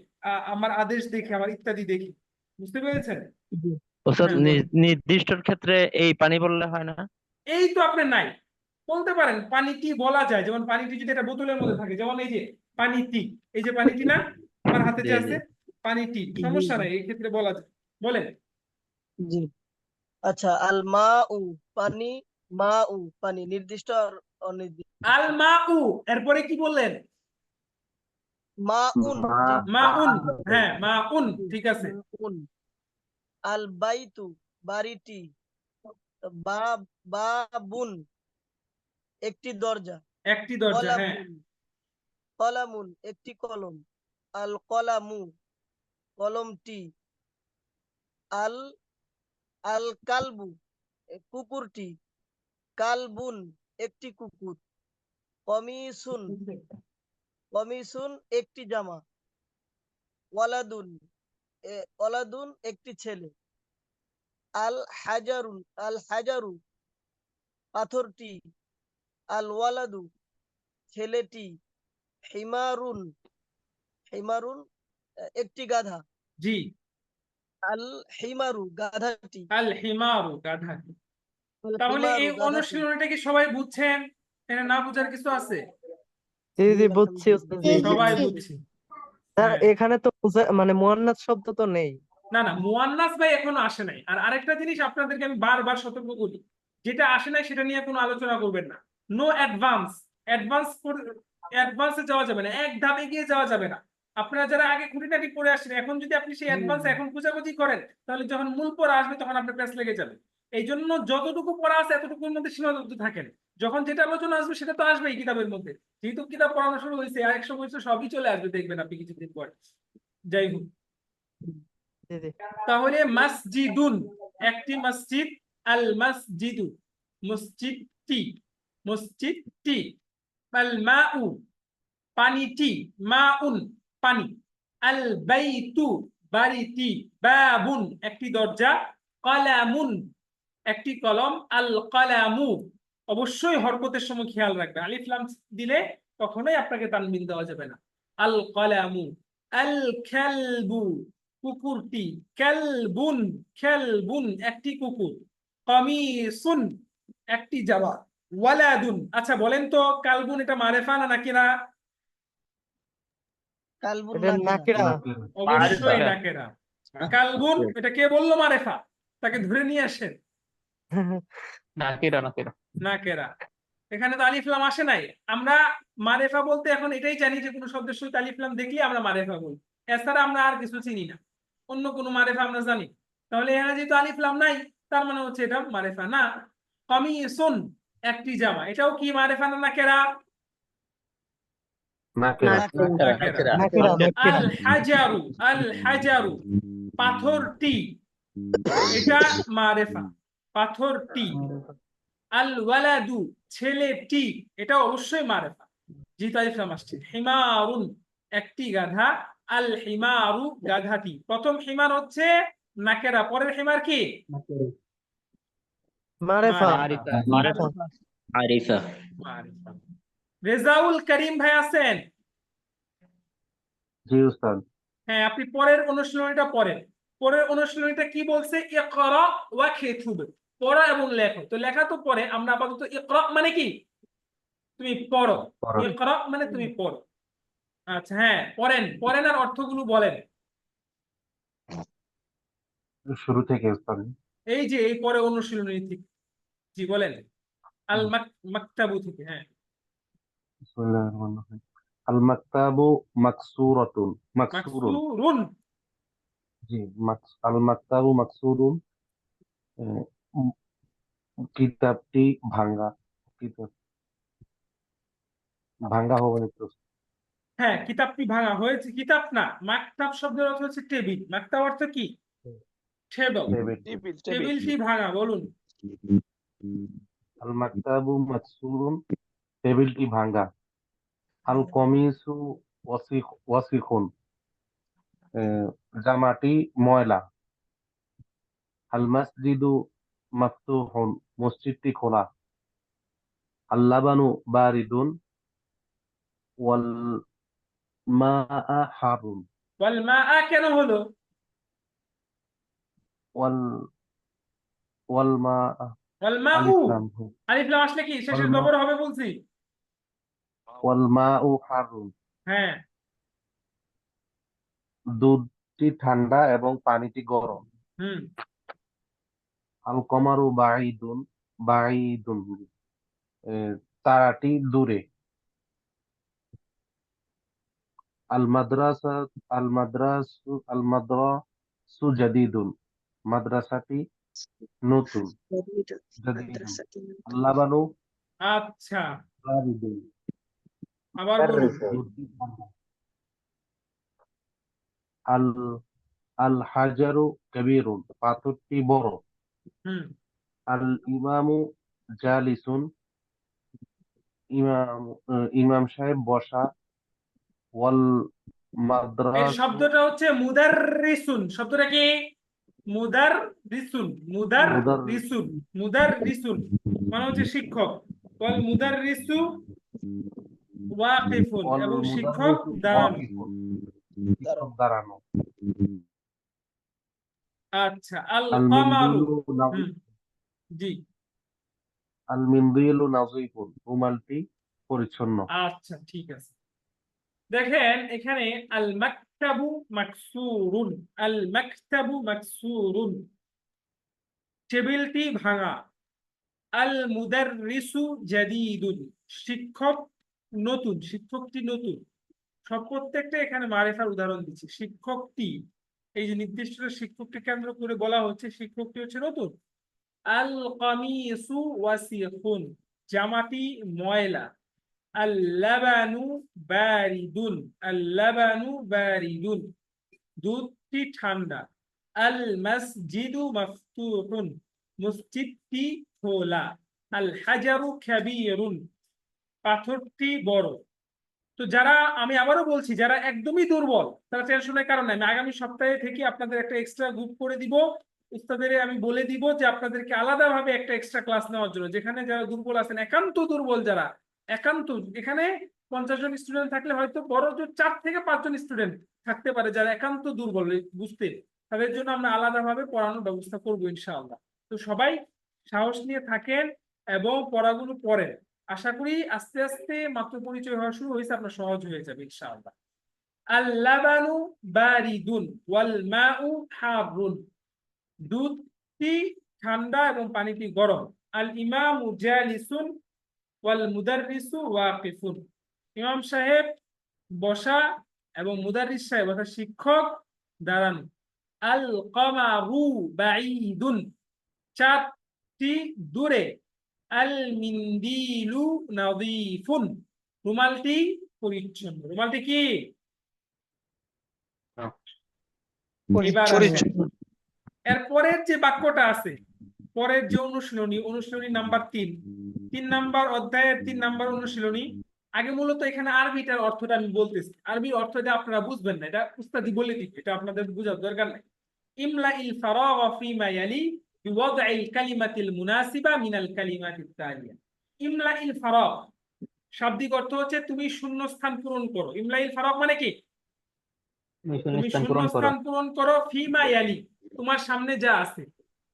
[SPEAKER 1] আমার আদেশ দেখে, আমার ইত্যাদি দেখি। বুঝতে পেরেছেন?
[SPEAKER 7] জি।
[SPEAKER 5] ওস্তাদ
[SPEAKER 1] হ্যাঁ বলেন।
[SPEAKER 5] নির্দিষ্টর ক্ষেত্রে এই পানি বললে হয় না?
[SPEAKER 1] এই তো আপনার নাই, বলতে পারেন পানিটি বলা যায়। যেমন পানিটি যদি একটা বোতলের মধ্যে থাকে, যেমন এই যে পানিটি, এই যে পানিটি না আমার হাতে
[SPEAKER 5] জি
[SPEAKER 1] যে
[SPEAKER 5] জি।
[SPEAKER 1] আছে, পানিটি,
[SPEAKER 7] জি
[SPEAKER 1] সমস্যা
[SPEAKER 7] জি
[SPEAKER 1] নাই, এই ক্ষেত্রে বলা যায়। বলেন।
[SPEAKER 7] জি। আচ্ছা, আল মাউ পানি, মাউ পানি নির্দিষ্ট আর অনির্দিষ্ট।
[SPEAKER 1] আল মাউ, এরপরে কি বললেন?
[SPEAKER 7] মাউন। জি
[SPEAKER 1] মাউন। হ্যাঁ মাউন, ঠিক আছে।
[SPEAKER 7] মাউন। আল বাইতু বাড়িটি। বা বাবুন একটি দরজা।
[SPEAKER 1] একটি দরজা, হ্যাঁ।
[SPEAKER 7] কলামুন কলামুন একটি কলম। আল কলামু কলমটি। আল আল কালবু কুকুরটি। কালবুন একটি কুকুর। কমিসুন কমিসুন একটি জামা। ওয়ালাদুন ওয়ালাদুন একটি ছেলে। আল হাজারু পাথরটি। আল ওয়ালাদু ছেলেটি। হিমারুন হিমারুন একটি গাধা।
[SPEAKER 1] জি।
[SPEAKER 7] আল হিমারু গাধাটি।
[SPEAKER 1] আল হিমারু, গাধা।
[SPEAKER 7] আল
[SPEAKER 1] তাহলে
[SPEAKER 7] হিমারু
[SPEAKER 1] এই
[SPEAKER 7] গাধাটি।
[SPEAKER 1] অনুশীলনটা কি সবাই বুঝছেন? এখানে না বুঝার কিছু আছে?
[SPEAKER 3] জি
[SPEAKER 7] জি
[SPEAKER 3] জি বুঝছি ওস্তাদ, জি।
[SPEAKER 7] আলহামদুলিল্লাহ।
[SPEAKER 1] সবাই বুঝছি।
[SPEAKER 3] স্যার
[SPEAKER 1] হ্যাঁ,
[SPEAKER 3] এখানে তো মানে মুয়ান্নাস শব্দ তো নেই।
[SPEAKER 1] না না, মুয়ান্নাস ভাই এখনো আসে নাই। আর আরেকটা জিনিস আপনাদেরকে আমি বারবার সতর্ক করি, যেটা আসে নাই সেটা নিয়ে কোনো আলোচনা করবেন না। No advance. অ্যাডভান্স অ্যাডভান্সে যাওয়া যাবে না, এক ধাপ এগিয়ে যাওয়া যাবে না। আপনারা যারা আগে খুঁটিনাটি পড়ে আসছেন, এখন যদি আপনি সেই
[SPEAKER 7] জি
[SPEAKER 1] অ্যাডভান্স
[SPEAKER 7] জি
[SPEAKER 1] এখন খোঁজাখুঁজি করেন, তাহলে যখন মূল পড়া আসবে তখন আপনার প্যাচ লেগে যাবে। এই জন্য যতটুকু পড়া আছে এতটুকুর মধ্যে সীমাবদ্ধ থাকেন। যখন যেটা আলোচনা আসবে সেটা তো আসবেই কিতাবের মধ্যে, যেহেতু কিতাব পড়ানো শুরু হয়েছে আর একসময় হচ্ছে সবই চলে আসবে, দেখবেন আপনি কিছুদিন পর। যাই হোক,
[SPEAKER 3] জি জি।
[SPEAKER 1] তাহলে মসজিদুন একটি মসজিদ, আল মসজিদু মসজিদটি, মসজিদটি, আল মাউ পানিটি, মাউন পানি, আল বাইতু বাড়িটি, বাবুন একটি দরজা, কলামুন একটি কলম, আল কলামু অবশ্যই হরকতের সময় খেয়াল রাখবে, আলিফ লাম দিলে কখনোই আপনাকে তানবিন দেওয়া যাবে না। আল কলামু, আল খেলবু কুকুরটি, খেলবুন খেলবুন একটি কুকুর, কমিসুন একটি জামা, ওয়ালাদুন। আচ্ছা বলেন তো কালবুন এটা মারেফা না নাকিরা?
[SPEAKER 7] কালবুন
[SPEAKER 3] এটা
[SPEAKER 7] নাকিরা।
[SPEAKER 3] নাকিরা।
[SPEAKER 1] অবশ্যই
[SPEAKER 5] মারেফা।
[SPEAKER 1] নাকেরা। কালবুন এটা কে বললো মারেফা? তাকে ধরে নিয়ে আসেন।
[SPEAKER 5] নাকিরা নাকিরা।
[SPEAKER 1] নাকেরা, এখানে তো আলিফ লাম আসে নাই। আমরা মারেফা বলতে এখন এটাই জানি যে কোনো শব্দের সহিত আলিফ লাম দেখলে আমরা মারেফা বলি, এছাড়া আমরা আর কিছু চিনি না, অন্য কোনো মারেফা আমরা জানি। তাহলে এখানে যেহেতু আলিফ লাম নাই, তার মানে হচ্ছে এটা মারেফা না। কমিসুন একটি জামা, এটাও কি মারেফা না নাকেরা?
[SPEAKER 3] নাকিরা
[SPEAKER 1] নাকেরা।
[SPEAKER 3] নাকিরা।
[SPEAKER 1] আল হাজারু, আল হাজারু পাথরটি, এটা মারেফা, পাথরটি। আল ওয়ালাদু ছেলেটি, এটা অবশ্যই মারেফা, যেহেতু আলিফ লাম আসছে। হিমারুন একটি গাধা, আল হিমারু গাধাটি। প্রথম হিমার হচ্ছে নাকেরা, পরের হিমার কি?
[SPEAKER 3] মারেফা।
[SPEAKER 1] মারিফা।
[SPEAKER 5] মারিফা। আরিফা।
[SPEAKER 1] মারিফা। রেজাউল করিম ভাই আছেন?
[SPEAKER 4] জি উস্তাদ।
[SPEAKER 1] হ্যাঁ, আপনি পরের অনুশীলনীটা পড়েন। পরের অনুশীলনীটা কি বলছে? ইকরা ওয়া কিতুব, পড়া এবং লেখো। তো লেখা তো পরে, আমরা আপাতত ইকরা মানে কি? তুমি পড়ো। ইকরা মানে তুমি পড়ো। আচ্ছা হ্যাঁ, পড়েন পড়েন আর অর্থগুলো বলেন।
[SPEAKER 4] শুরু থেকে উস্তাদ।
[SPEAKER 1] এই যে এই পরে অনুশীলনী থেকে, জি বলেন। আল মাকতাবু থেকে, হ্যাঁ।
[SPEAKER 4] বিসমিল্লাহির রহমানির রহিম। আল মাকতাবু মাকসুরাতুন, মাকসুরুন।
[SPEAKER 1] মাকসুরুন।
[SPEAKER 4] জি, আল মাকতাবু মাকসুরুন। আহ, উম, কিতাবটি ভাঙ্গা। কিতাব ভাঙ্গা হবে না তো?
[SPEAKER 1] হ্যাঁ, কিতাবটি ভাঙা হয়েছে। কিতাব না, মাকতাব শব্দের অর্থ হচ্ছে টেবিল, মাকতাব অর্থ কি? টেবিল।
[SPEAKER 2] Table table.
[SPEAKER 1] টেবিলটি ভাঙা, বলুন।
[SPEAKER 4] আল মাকতাবু মাকসুরুন, টেবিলটি ভাঙ্গা। আল কমিসু ওয়াসিখুন, আহ, জামাটি ময়লা। আল মসজিদু মাফতুহুন, মসজিদটি খোলা। আল লাবানু বারিদুন, ওয়াল মাআ হারুন।
[SPEAKER 1] ওয়াল মা কেন হলো?
[SPEAKER 4] ওয়াল ওয়াল মাআ
[SPEAKER 1] ওয়াল মাউ,
[SPEAKER 4] আলিফ লাম।
[SPEAKER 1] আলিফ লাম আসলে কি শেষে
[SPEAKER 4] ওয়াল মা
[SPEAKER 1] জবর হবে বলছি?
[SPEAKER 4] ওয়াল মাউ হারুন,
[SPEAKER 1] হ্যাঁ।
[SPEAKER 4] দুধটি ঠান্ডা এবং পানিটি গরম।
[SPEAKER 1] হুম।
[SPEAKER 4] আল কমারু বাঈদুন, বাঈদুন, তারাটি দূরে। আল মাদ্রাসা আল মাদ্রাসু জাদিদুন, মাদ্রাসাটি নতুন। জাদিদুন। আল লাবানু
[SPEAKER 1] আচ্ছা,
[SPEAKER 4] বারিদুন,
[SPEAKER 1] আবার বলুন।
[SPEAKER 4] দুধটি ঠান্ডা। আল আল হাজারু কাবীরুন, পাথরটি বড়।
[SPEAKER 1] হুম।
[SPEAKER 4] আল ইমামু জালিসুন, ইমাম ইমাম সাহেব বসা। ওয়াল
[SPEAKER 1] এর
[SPEAKER 4] মাদ্রাসু
[SPEAKER 1] শব্দটা হচ্ছে মুদাররিসুন। শব্দটা কি? মুদাররিসুন,
[SPEAKER 4] মুদার
[SPEAKER 1] মুদাররিসুন, মুদাররিসুন মানে হচ্ছে শিক্ষক। ওয়াল মুদাররিসু ওয়াকিফুন,
[SPEAKER 4] ওয়াল
[SPEAKER 1] এবং শিক্ষক
[SPEAKER 4] মুদাররিসু
[SPEAKER 1] দাঁড়ানো।
[SPEAKER 4] ওয়াকিফুন, শিক্ষক দাঁড়ানো।
[SPEAKER 1] আচ্ছা, আল
[SPEAKER 4] আল
[SPEAKER 1] কামারু।
[SPEAKER 4] মিনদিলু
[SPEAKER 1] হুম, জি।
[SPEAKER 4] আল মিনদিলু নাযিফুন, রুমালটি পরিচ্ছন্ন।
[SPEAKER 1] আচ্ছা ঠিক আছে। দেখেন এখানে আল মাকতাবু মাকসুরুন, আল মাকতাবু মাকসুরুন, টেবিলটি ভাঙা। আল মুদাররিসু জাদীদুন, শিক্ষক নতুন, শিক্ষকটি নতুন। সব প্রত্যেকটা এখানে মারিফার উদাহরণ দিচ্ছি। শিক্ষকটি, এই যে নির্দিষ্ট শিক্ষককে কেন্দ্র করে বলা হচ্ছে, শিক্ষকটি হচ্ছে নতুন। আল কামিসু ওয়াসিখুন, জামাটি ময়লা। আল লাবানু বারিদুন, আল লাবানু বারিদুন, দুধটি ঠান্ডা। আল মসজিদু মাফতুহুন, মসজিদটি খোলা। আল হাজারু কাবীরুন, পাথরটি বড়। তো যারা, আমি আবারও বলছি, যারা একদমই দুর্বল তারা টেনশনের কারণ নাই। আমি আগামী সপ্তাহে থেকে আপনাদের একটা এক্সট্রা গ্রুপ করে দিব, উস্তাদের আমি বলে দিব যে আপনাদেরকে আলাদাভাবে একটা এক্সট্রা ক্লাস নেওয়ার জন্য। যেখানে যারা দুর্বল আছেন, একান্ত দুর্বল যারা, একান্ত, এখানে 50 জন স্টুডেন্ট থাকলে হয়তো বড় জোর 4 থেকে 5 জন স্টুডেন্ট থাকতে পারে যারা একান্ত দুর্বল বুঝতে, তাদের জন্য আমরা আলাদাভাবে পড়ানোর ব্যবস্থা করবো ইনশাআল্লাহ। তো সবাই সাহস নিয়ে থাকেন এবং পড়াগুলো পড়েন। আশা করি আস্তে আস্তে মাত্র পরিচয় হওয়া শুরু হয়েছে, আপনার সহজ হয়ে যাবে ইনশাআল্লাহ। আল লাবানু বারিদুন ওয়াল মাউ হারুন, দুধটি ঠান্ডা এবং পানিটি গরম। আল ইমামু জালিসুন ওয়াল মুদাররিসু ওয়াকিফুন, ইমাম সাহেব বসা এবং মুদাররিস সাহেব অর্থাৎ শিক্ষক দাঁড়ানো। আল কামারু বাঈদুন, চাঁদটি দূরে। আল মিন্দিলু নাযীফুন, রুমালটি পরিচ্ছন্ন। রুমালটি কি? এবার আসেন,
[SPEAKER 2] পরিচ্ছন্ন।
[SPEAKER 1] এর পরের যে বাক্যটা আছে, পরের যে অনুশীলনী নাম্বার 3 নাম্বার অধ্যায়ের 3 নাম্বার অনুশীলনী। আগে মূলত এখানে আরবিটার অর্থটা আমি বলতেছি, আরবির অর্থটা আপনারা বুঝবেন না, এটা উস্তাদি বলে দিবে, এটা আপনাদের বোঝার দরকার নাই। ইমলা ইল ফারাগ ফিমা ইয়ালি বিওয়াদইল কালিমাতিল মুনাসিবা মিনাল কালিমাতিত তালিয়া। ইমলা ইল ফারাগ শাব্দিক অর্থ হচ্ছে তুমি শূন্যস্থান পূরণ করো। ইমলা ইল ফারাগ মানে কি? তুমি শূন্যস্থান পূরণ করো ফিমা ইয়ালি, তোমার সামনে যা আছে।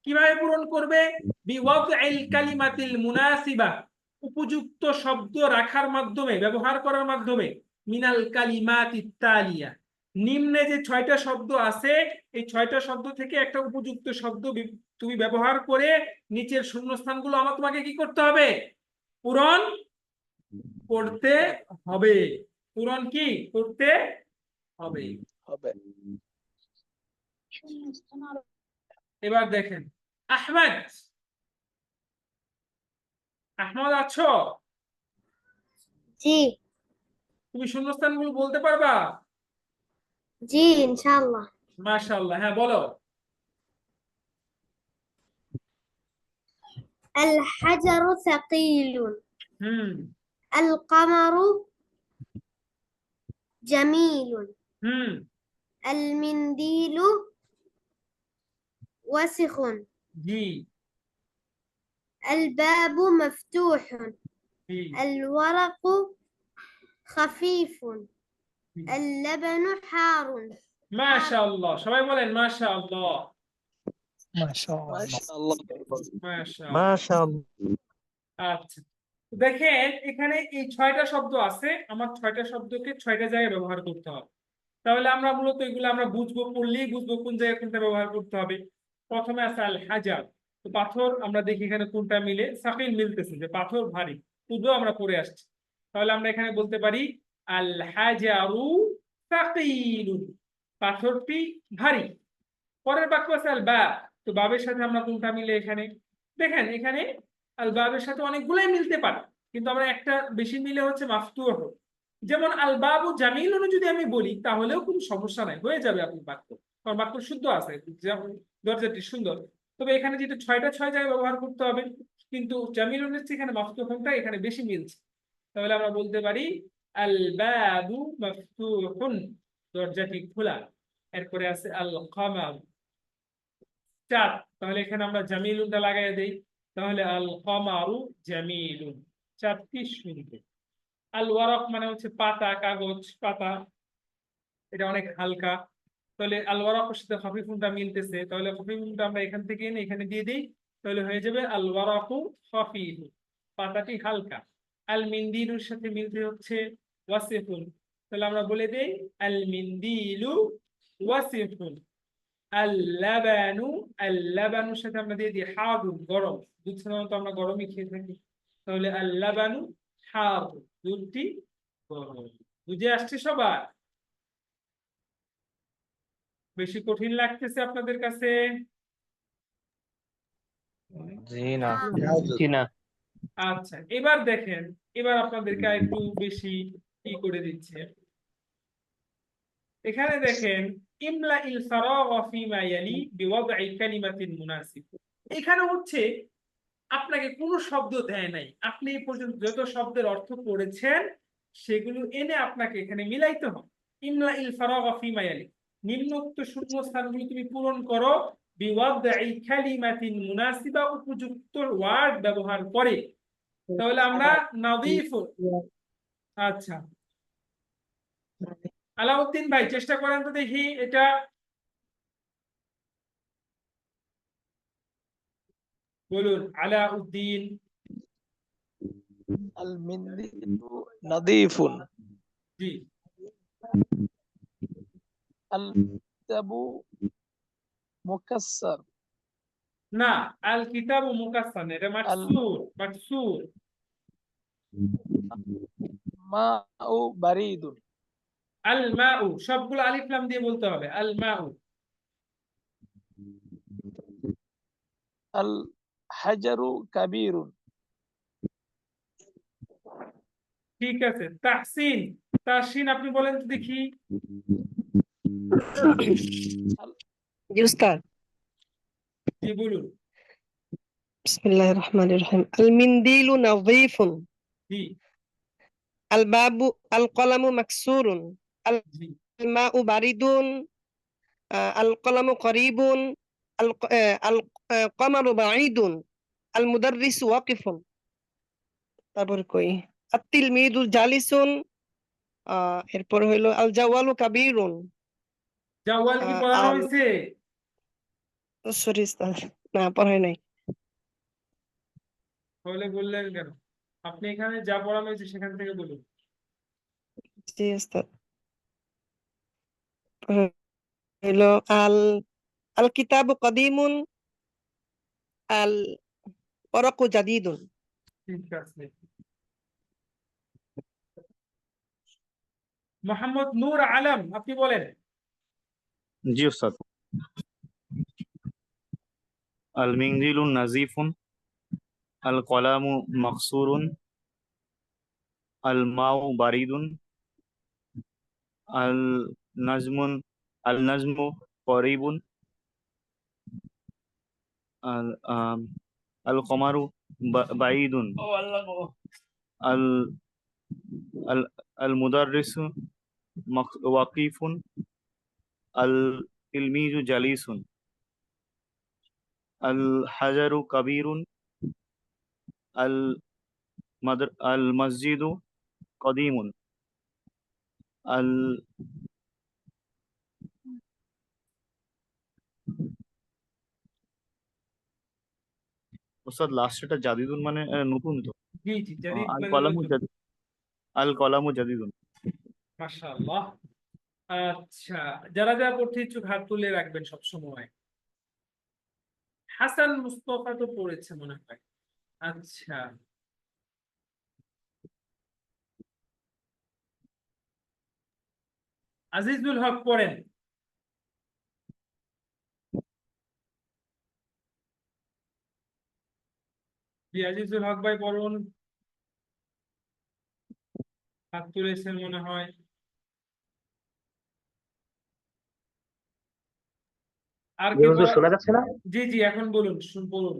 [SPEAKER 1] কিভাবে পূরণ করবে? বিওয়াদইল কালিমাতিল মুনাসিবা, উপযুক্ত শব্দ রাখার মাধ্যমে, ব্যবহার করার মাধ্যমে। মিনাল কালিমাতিত তালিয়া, নিম্নে যে 6টা শব্দ আছে এই 6টা শব্দ থেকে একটা উপযুক্ত শব্দ তুমি ব্যবহার করে নিচের শূন্যস্থানগুলো তোমাকে কি করতে হবে? পূরণ করতে হবে। পূরণ কি করতে হবে?
[SPEAKER 2] হবে।
[SPEAKER 1] এবার দেখেন, আহমেদ, আহমদ আছো?
[SPEAKER 8] জি
[SPEAKER 1] তুমি শূন্যস্থানগুলো বলতে পারবা?
[SPEAKER 8] জি ইনশাআল্লাহ।
[SPEAKER 1] মাশাআল্লাহ, হ্যাঁ বলো।
[SPEAKER 8] আল হাজারু সাকিলুন,
[SPEAKER 1] হুম
[SPEAKER 8] আল কামারু জামিলুন,
[SPEAKER 1] হুম
[SPEAKER 8] আল মিন্দিলু ওয়াসিখুন,
[SPEAKER 1] জি
[SPEAKER 8] আল বাবু মফতুহুন,
[SPEAKER 1] জি
[SPEAKER 8] আল ওয়ারাকু খাফিফুন,
[SPEAKER 1] জি।
[SPEAKER 8] আল লাবানু হারুন।
[SPEAKER 1] মাশাআল্লাহ, সবাই বলেন মাশাআল্লাহ।
[SPEAKER 2] মাশাআল্লাহ।
[SPEAKER 1] মাশাআল্লাহ।
[SPEAKER 3] মাশাআল্লাহ।
[SPEAKER 1] আচ্ছা, দেখেন এখানে এই 6টা শব্দ আছে, আমার 6টা শব্দকে 6টা জায়গায় ব্যবহার করতে হবে। তাহলে আমরা মূলত এগুলো আমরা বুঝবো, পড়লেই বুঝবো কোন জায়গায় কোনটা ব্যবহার করতে হবে। প্রথমে আছে আল হাজার, তো পাথর। আমরা দেখি এখানে কোনটা মিলে, সাকিল মিলতেছে, যে পাথর ভারী, পূর্বেও আমরা পড়ে আসছি। তাহলে আমরা এখানে বলতে পারি আল হাজারু সাকিলুন, পাথরটি ভারী। পরের বাক্য আছে আল বা, তো বাবের সাথে আমরা কোনটা মিলে এখানে দেখেন, এখানে আল বাবের সাথে অনেকগুলাই মিলতে পারে, কিন্তু আমরা একটা বেশি মিলে হচ্ছে মাফতুহ। যেমন আল বাবু জামিলুন যদি আমি বলি তাহলেও কোনো সমস্যা নাই, হয়ে যাবে আপনি বাক্য, কারণ বাক্য শুদ্ধ আছে, যেমন দরজাটি সুন্দর। তবে এখানে যেটা 6টা 6 জায়গায় ব্যবহার করতে হবে, কিন্তু জামিলুনের চেয়ে এখানে মাফতুহটা এখানে বেশি মিলছে। তাহলে আমরা বলতে পারি আল বাবু মাফতুহুন, দরজাটি খোলা। এরপরে আছে আল কামার, চাঁদ। তাহলে এখানে আমরা জামিলুনটা লাগাই দেই, তাহলে আল কামারু জামিলুন, চাঁদটি সুন্দর। আল ওয়ারাক মানে হচ্ছে পাতা, কাগজ পাতা, এটা অনেক হালকা। তাহলে আল ওয়ারাকের সাথে খাফিফুনটা মিলতেছে, তাহলে খাফিফুনটা আমরা এখান থেকে এনে এখানে দিয়ে দিই, তাহলে হয়ে যাবে আল ওয়ারাকু খাফিফ, পাতাটি হালকা। আল মিন্দিলুর সাথে মিলতে হচ্ছে ওয়াসিফুন, তাহলে আমরা বলে দেই আল মিন্দিলু ওয়াসিফুন। আল লাবানু, আল লাবানুর সাথে আমরা দিয়ে দিই হারুন, গরম। দুধ সাধারণত আমরা গরমই খেয়ে থাকি, তাহলে আল লাবানু হারুন, দুধটি গরম। বুঝে আসছে সবার? বেশি কঠিন লাগতেছে আপনাদের কাছে?
[SPEAKER 2] জি না
[SPEAKER 5] জি না
[SPEAKER 1] আচ্ছা, এবার দেখেন, এবার আপনাদেরকে একটু বেশি কি করে দিচ্ছে। এখানে দেখেন, ইমলা ইল ফারাগ ফিমা ইয়ালি বিওয়াদই কালিমাতিন মুনাসিব। এখানে হচ্ছে আপনাকে কোনো শব্দ দেয় নাই, আপনি এই পর্যন্ত যত শব্দের অর্থ পড়েছেন সেগুলো এনে আপনাকে এখানে মিলাইতে হবে। ইমলা ইল ফারাগ ফিমা ইয়ালি, নিম্নোক্ত শূন্যস্থানগুলো তুমি পূরণ করো বিওয়াদই কালিমাতিন মুনাসিবা, উপযুক্ত ওয়ার্ড ব্যবহার করে। তাহলে আমরা নাযীফ। আচ্ছা, আলাউদ্দিন ভাই চেষ্টা করেন তো দেখি এটা। বলুন আলাউদ্দিন।
[SPEAKER 2] المنديل نظيف
[SPEAKER 1] জি,
[SPEAKER 2] الكتاب مكسر
[SPEAKER 1] না, আল কিতাবু মুকাসসার না, এটা মাকসুর, মাকসুর।
[SPEAKER 2] الماء بريد
[SPEAKER 1] আল মাউ সবগুলো আলিফ লাম দিয়ে বলতে হবে, আল মাউ।
[SPEAKER 2] الحجر كبير
[SPEAKER 1] ঠিক আছে, তাহসিন, তাহসিন আপনি বলেন তো দেখি।
[SPEAKER 9] জি উস্তাদ,
[SPEAKER 1] জি বলুন।
[SPEAKER 9] বিসমিল্লাহির রহমানির রহিম। আল মিন্দিলু নাযীফুন,
[SPEAKER 1] জি,
[SPEAKER 9] আল বাবু আল কলামু মাকসুরুন, আল
[SPEAKER 1] জি,
[SPEAKER 9] মাউ বারিদুন, আল কলামু করিবুন, আল কমারু বাঈদুন, আল মুদাররিসু ওয়াকিফুন। তারপর কই আত-তিলমিযু জালিসুন, এরপর হইলো আল জাওয়ালু কাবীরুন।
[SPEAKER 1] জাওয়াল কি পড়ানো
[SPEAKER 9] আল
[SPEAKER 1] হয়েছে?
[SPEAKER 9] সরি উস্তাদ, না পড়াই নাই।
[SPEAKER 1] তাহলে বললেন কেন? আপনি এখানে যা পড়ানো হয়েছে সেখান থেকে বলুন।
[SPEAKER 9] জি উস্তাদ, হইলো আল আল কিতাবু কদিমুন, আল ওয়ারাকু জাদিদুন।
[SPEAKER 1] ঠিক আছে। মোহাম্মদ নূর আলম আপনি বলেন।
[SPEAKER 4] জি উস্তাদ। আল মিনজিলুন নাজিফুন, আল কলামু মাকসুরুন, আল মাউ বারিদুন, আল নাজমুন আল নাজমু করিবুন, আল আল কমারু বাঈদুন, আল আল আল মুদাররিসু ওয়াকিফুন, আল তিলমিজু জালিসুন, আল হাজারু কাবীরুন, আল মসজিদু কদিমুন, আল ওস্তাদ লাস্টটা জাদিদুন মানে নতুন তো?
[SPEAKER 1] জি জি, জাদিদ
[SPEAKER 4] আল
[SPEAKER 1] মানে
[SPEAKER 4] কলামু
[SPEAKER 1] নতুন।
[SPEAKER 4] আল কলামু জাদিদুন।
[SPEAKER 1] মাশাআল্লাহ। আচ্ছা, যারা যারা পড়তে ইচ্ছুক হাত তুলে রাখবেন সব সময়। হাসান মুস্তফা তো পড়েছে মনে হয়। আচ্ছা, আজিজুল হক পড়েন। জি, আজিজুল হক ভাই বলুন, হাত তুলেছেন মনে হয়। আর
[SPEAKER 5] জি
[SPEAKER 1] কে
[SPEAKER 5] হুজুর, শোনা যাচ্ছে না?
[SPEAKER 1] জি জি, এখন বলুন, বলুন।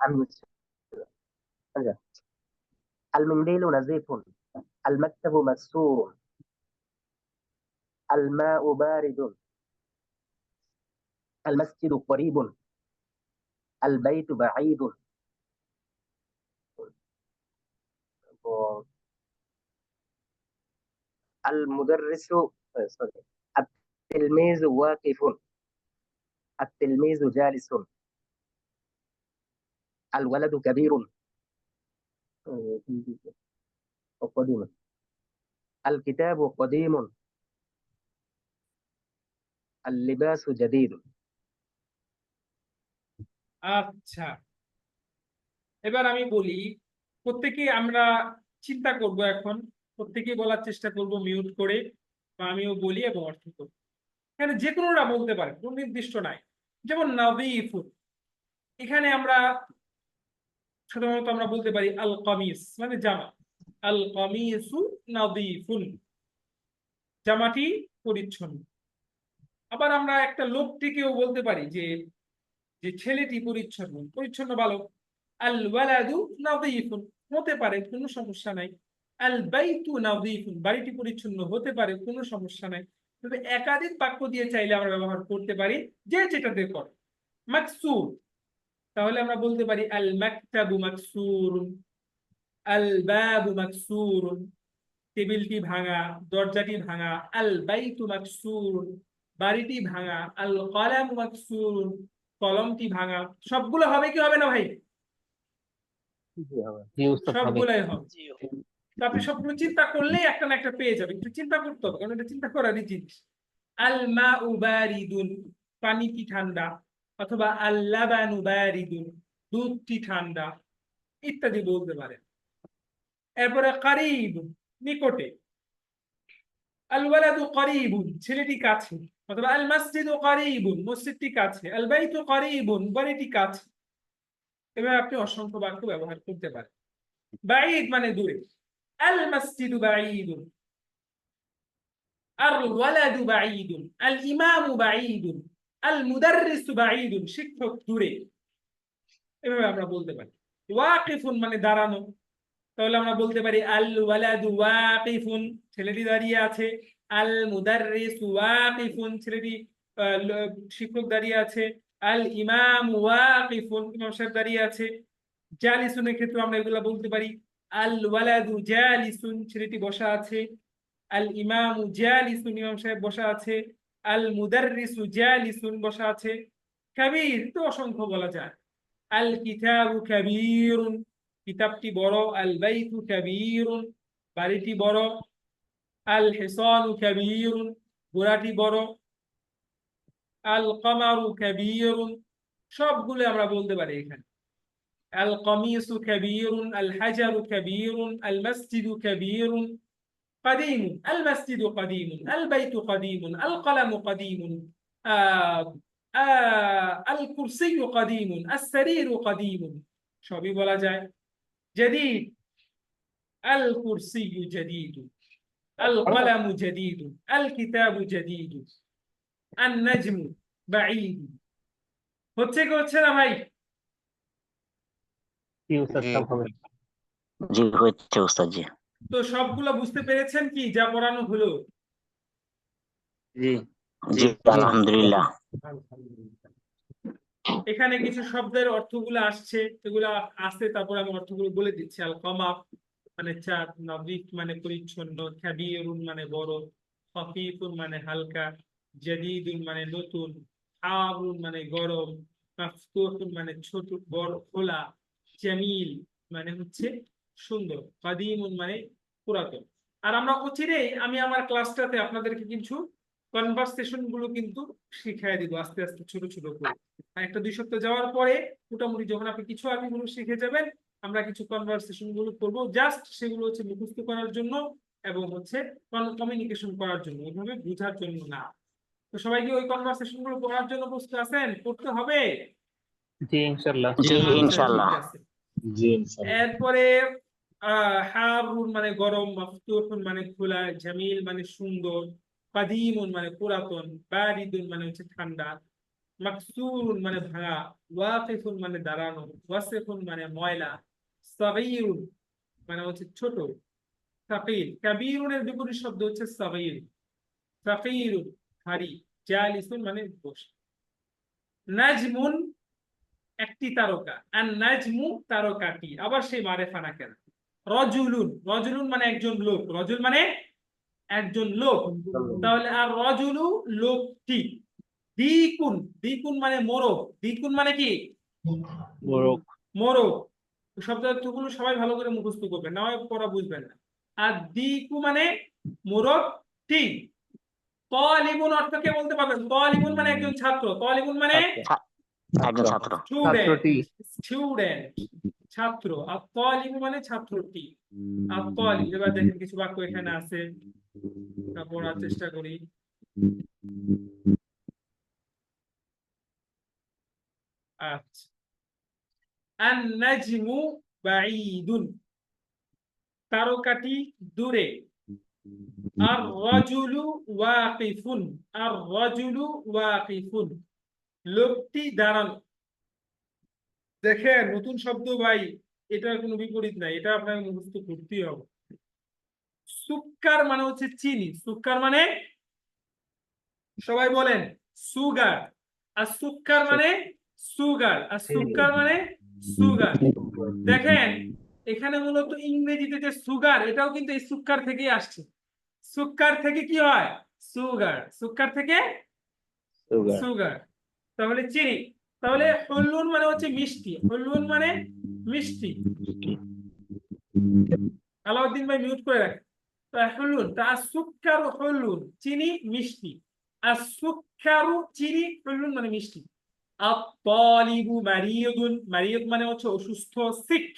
[SPEAKER 5] আমি বুঝছি। আচ্ছা। আল মিনদিলু নাযীফুন, আল মাকতাবু মাকসুরুন, আল মাউ বারিদুন, আল মাসজিদু করিবুন, আল বাইতু বাঈদুন, আল মুদাররিসু সরি التلميذ واقف، التلميذ جالس، الولد كبير وقديم، الكتاب قديم، اللباس جديد।
[SPEAKER 1] আচ্ছা, এবার আমি বলি, প্রত্যেকেই আমরা চিন্তা করব এখন, প্রত্যেকেই বলার চেষ্টা করব মিউট করে, বা আমিও বলি এবং অর্থ করব। এখানে যে কোনোটা বলতে পারেন, কোন নির্দিষ্ট নাই। যেমন নাযীফুন, এখানে আমরা সাধারণত আমরা বলতে পারি আল কামিস মানে জামা, আল কামিসু নাদিফুন, জামাটি পরিচ্ছন্ন। আবার আমরা একটা লোকটিকেও বলতে পারি যে যে ছেলেটি পরিচ্ছন্ন, পরিচ্ছন্ন বালক। আল ওয়ালাদু নাদিফুন, হতে পারে কোনো সমস্যা নাই। আল বাইতু নাদিফুন, বাড়িটি পরিচ্ছন্ন হতে পারে কোনো সমস্যা নাই। তবে একাধিক বাক্য দিয়ে চাইলে আমরা ব্যবহার করতে পারি যে যেটা দিয়ে করে। মাকসুর, তাহলে আমরা বলতে পারি আল মাকতাবু মাকসুরুন, আল বাবু মাকসুরুন, টেবিলটি ভাঙা, দরজাটি ভাঙা। আল বাইতু মাকসুরুন, বাড়িটি ভাঙা। আল কলামু মাকসুরুন, কলমটি ভাঙা। সবগুলো হবে কি হবে না ভাই?
[SPEAKER 5] জি উস্তাদ হবে।
[SPEAKER 1] সবগুলাই হবে। তো আপনি সবগুলো চিন্তা করলেই একটা না একটা পেয়ে যাবেন, একটু চিন্তা করতে হবে, কারণ এটা চিন্তা করারই জিনিস। আল মাউ বারিদুন, পানিটি ঠান্ডা, অথবা আল লাবানু বারিদুন, দুধটি ঠান্ডা, ইত্যাদি বলতে পারেন। এরপরে কারিব, নিকটে। আল ওয়ালাদু কারিবুন, ছেলেটি কাছে, অথবা আল মসজিদু কারিবুন, মসজিদটি কাছে। আল বাইতু কারিবুন, বাড়িটি কাছে। এভাবে আপনি অসংখ্য বাক্য ব্যবহার করতে পারেন। বাঈদ মানে দূরে, আল মসজিদু বাঈদুন, আল ওয়ালাদু বাঈদুন, আল ইমামু বাঈদুন, আল মুদাররিসু বাঈদুন, শিক্ষক দূরে। এভাবে আমরা বলতে পারি। ওয়াকিফুন মানে দাঁড়ানো, তাহলে আমরা বলতে পারি আল ওয়ালাদু ওয়াকিফুন, ছেলেটি দাঁড়িয়ে আছে। আল মুদাররিসু ওয়াকিফুন, ছেলেটি শিক্ষক দাঁড়িয়ে আছে। আল ইমাম ওয়াকিফুন, ইমাম সাহেব দাঁড়িয়ে আছে। জালিসুনের ক্ষেত্রে আমরা এগুলা বলতে পারি আল ওয়ালাদু জালিসুন, ছেলেটি বসা আছে। আল ইমামু জালিসুন, ইমাম সাহেব বসা আছে। আল মুদাররিসু জালিসুন, বসা আছে। কাবীর তো অসংখ্য বলা যায়। আল কিতাবু কাবীরুন, কিতাবটি বড়। আল বাইতু কাবীরুন, বাড়িটি বড়। আল হিসানু কাবীরুন, ঘোড়াটি বড়। আল কমারু কাবীরুন, সবগুলো আমরা বলতে পারি এখানে। আল কামিসু কাবীরুন, আল হাজারু কাবীরুন, আল মসজিদু কাবীরুন। قديم، المسجد قديم، البيت قديم، القلم قديم، الكرسي قديم، السرير قديم، সবই বলা যায়। جديد، الكرسي جديد، القلم جديد، الكتاب جديد، النجم بعيد। হচ্ছে কি হচ্ছে না ভাই?
[SPEAKER 5] জি উস্তাদ সব হবে।
[SPEAKER 10] জি হচ্ছে উস্তাদ জি।
[SPEAKER 1] তো সবগুলো বুঝতে পেরেছেন কি যা পড়ানো হলো?
[SPEAKER 5] জি
[SPEAKER 10] জি আলহামদুলিল্লাহ।
[SPEAKER 1] এখানে কিছু শব্দের অর্থগুলো আসছে, এগুলা আসছে, তারপর আমি অর্থগুলো বলে দিচ্ছি। আল কমাফ মানে চাঁদ, নাদিফ মানে পরিচ্ছন্ন, কাবীরুন মানে বড়, খাফীফুন মানে হালকা, জাদীদুন মানে নতুন, হারুন মানে গরম, মাফতুহুন মানে ছোট বড় খোলা, জামিল মানে হচ্ছে সুন্দর, কাদীমুন মানে পুরাতন। আর আমরা অচিরেই আমি আমার ক্লাসটাতে আপনাদেরকে কিছু কনভারসেশন গুলো কিন্তু শিখিয়ে দিব আস্তে আস্তে ছোট ছোট করে। একটা 2 সপ্তাহ যাওয়ার পরে মোটামুটি যখন আপনি কিছু আরবিগুলো শিখে যাবেন, আমরা কিছু কনভারসেশন গুলো করবো, জাস্ট সেগুলো হচ্ছে মুখস্থ করার জন্য এবং হচ্ছে কমিউনিকেশন করার জন্য, ওইভাবে বোঝার জন্য না। তো সবাই কি ওই কনভারসেশন গুলো পড়ার জন্য প্রস্তুত আছেন? করতে হবে?
[SPEAKER 5] জি ইনশাআল্লাহ।
[SPEAKER 10] জি
[SPEAKER 1] আচ্ছা,
[SPEAKER 10] ইনশাআল্লাহ।
[SPEAKER 1] ঠিক আছে।
[SPEAKER 4] জি ইনশাআল্লাহ।
[SPEAKER 1] এরপরে হারুন মানে গরম, মাফতুহুন মানে খোলা, জামিল মানে সুন্দর, কাদীমুন মানে পুরাতন, বারিদুন মানে হচ্ছে ঠান্ডা, মাকসুরুন মানে ভাঙা, ওয়াকিফুন মানে দাঁড়ানো, ওয়াসিফুন মানে ময়লা, সাগীরুন মানে হচ্ছে ছোট, সাকির। কাবীরুনের বিপরীত শব্দ হচ্ছে সাগীর। সাকিরুন ভারী, জালিসুন মানে বসে। নাজমুন একটি তারকা, আর নাজমু তারকাটি, আবার সেই মারেফা না কেন। রজুলুন, রজুলুন মানে একজন লোক, রজুল মানে একজন লোক, তাহলে আর রজুলু লোকটি। দ্বিকুন, দ্বিকুন মানে মোরগ, দ্বিকুন মানে কি?
[SPEAKER 5] মোরগ।
[SPEAKER 1] মোরগ। শব্দগুলো সবাই ভালো করে মুখস্থ করবেন, না হয় পড়া বুঝবেন না। আর দ্বিকু মানে মোরগটি। তালিবুন অর্থকে বলতে পারবেন, তালিবুন মানে একজন ছাত্র, তালিবুন মানে
[SPEAKER 10] একজন ছাত্র।
[SPEAKER 1] স্টুডেন্ট, স্টুডেন্ট ছাত্র। আর তালিবু মানে ছাত্রটি। আর তালিব, এবার দেখেন কিছু বাক্য এখানে আছে, পড়ার চেষ্টা করি। আচ্ছা, আন-নাজমু বাঈদুন, তারকাটি দূরে। আর-রাজুলু ওয়াকিফুন, আর-রাজুলু ওয়াকিফুন, লোকটি দাঁড়ানো। দেখেন নতুন শব্দ ভাই, এটার কোনো বিপরীত নাই, এটা আপনাকে মুখস্থ করতেই হবে। সুক্কার মানে হচ্ছে চিনি, সুক্কার মানে সবাই বলেন সুগার, আর সুক্কার মানে সুগার, আর সুক্কার মানে সুগার। দেখেন এখানে মূলত ইংরেজিতে যে সুগার, এটাও কিন্তু এই সুক্কার থেকেই আসছে। সুক্কার থেকে কি হয়? সুগার, সুক্কার থেকে সুগার, তাহলে চিনি। তাহলে হুলুন মানে হচ্ছে মিষ্টি, হুলুন মানে মিষ্টি। আলাউদ্দিন ভাই মিউট করে রাখেন। হুলুন, তা সুক্কারু হুলুন, চিনি মিষ্টি, আর সুক্কারু চিনি, হুলুন মানে মিষ্টি। আত-তালিবু মারিয়ুদুন, মারিয়ুদ মানে হচ্ছে অসুস্থ, সিক,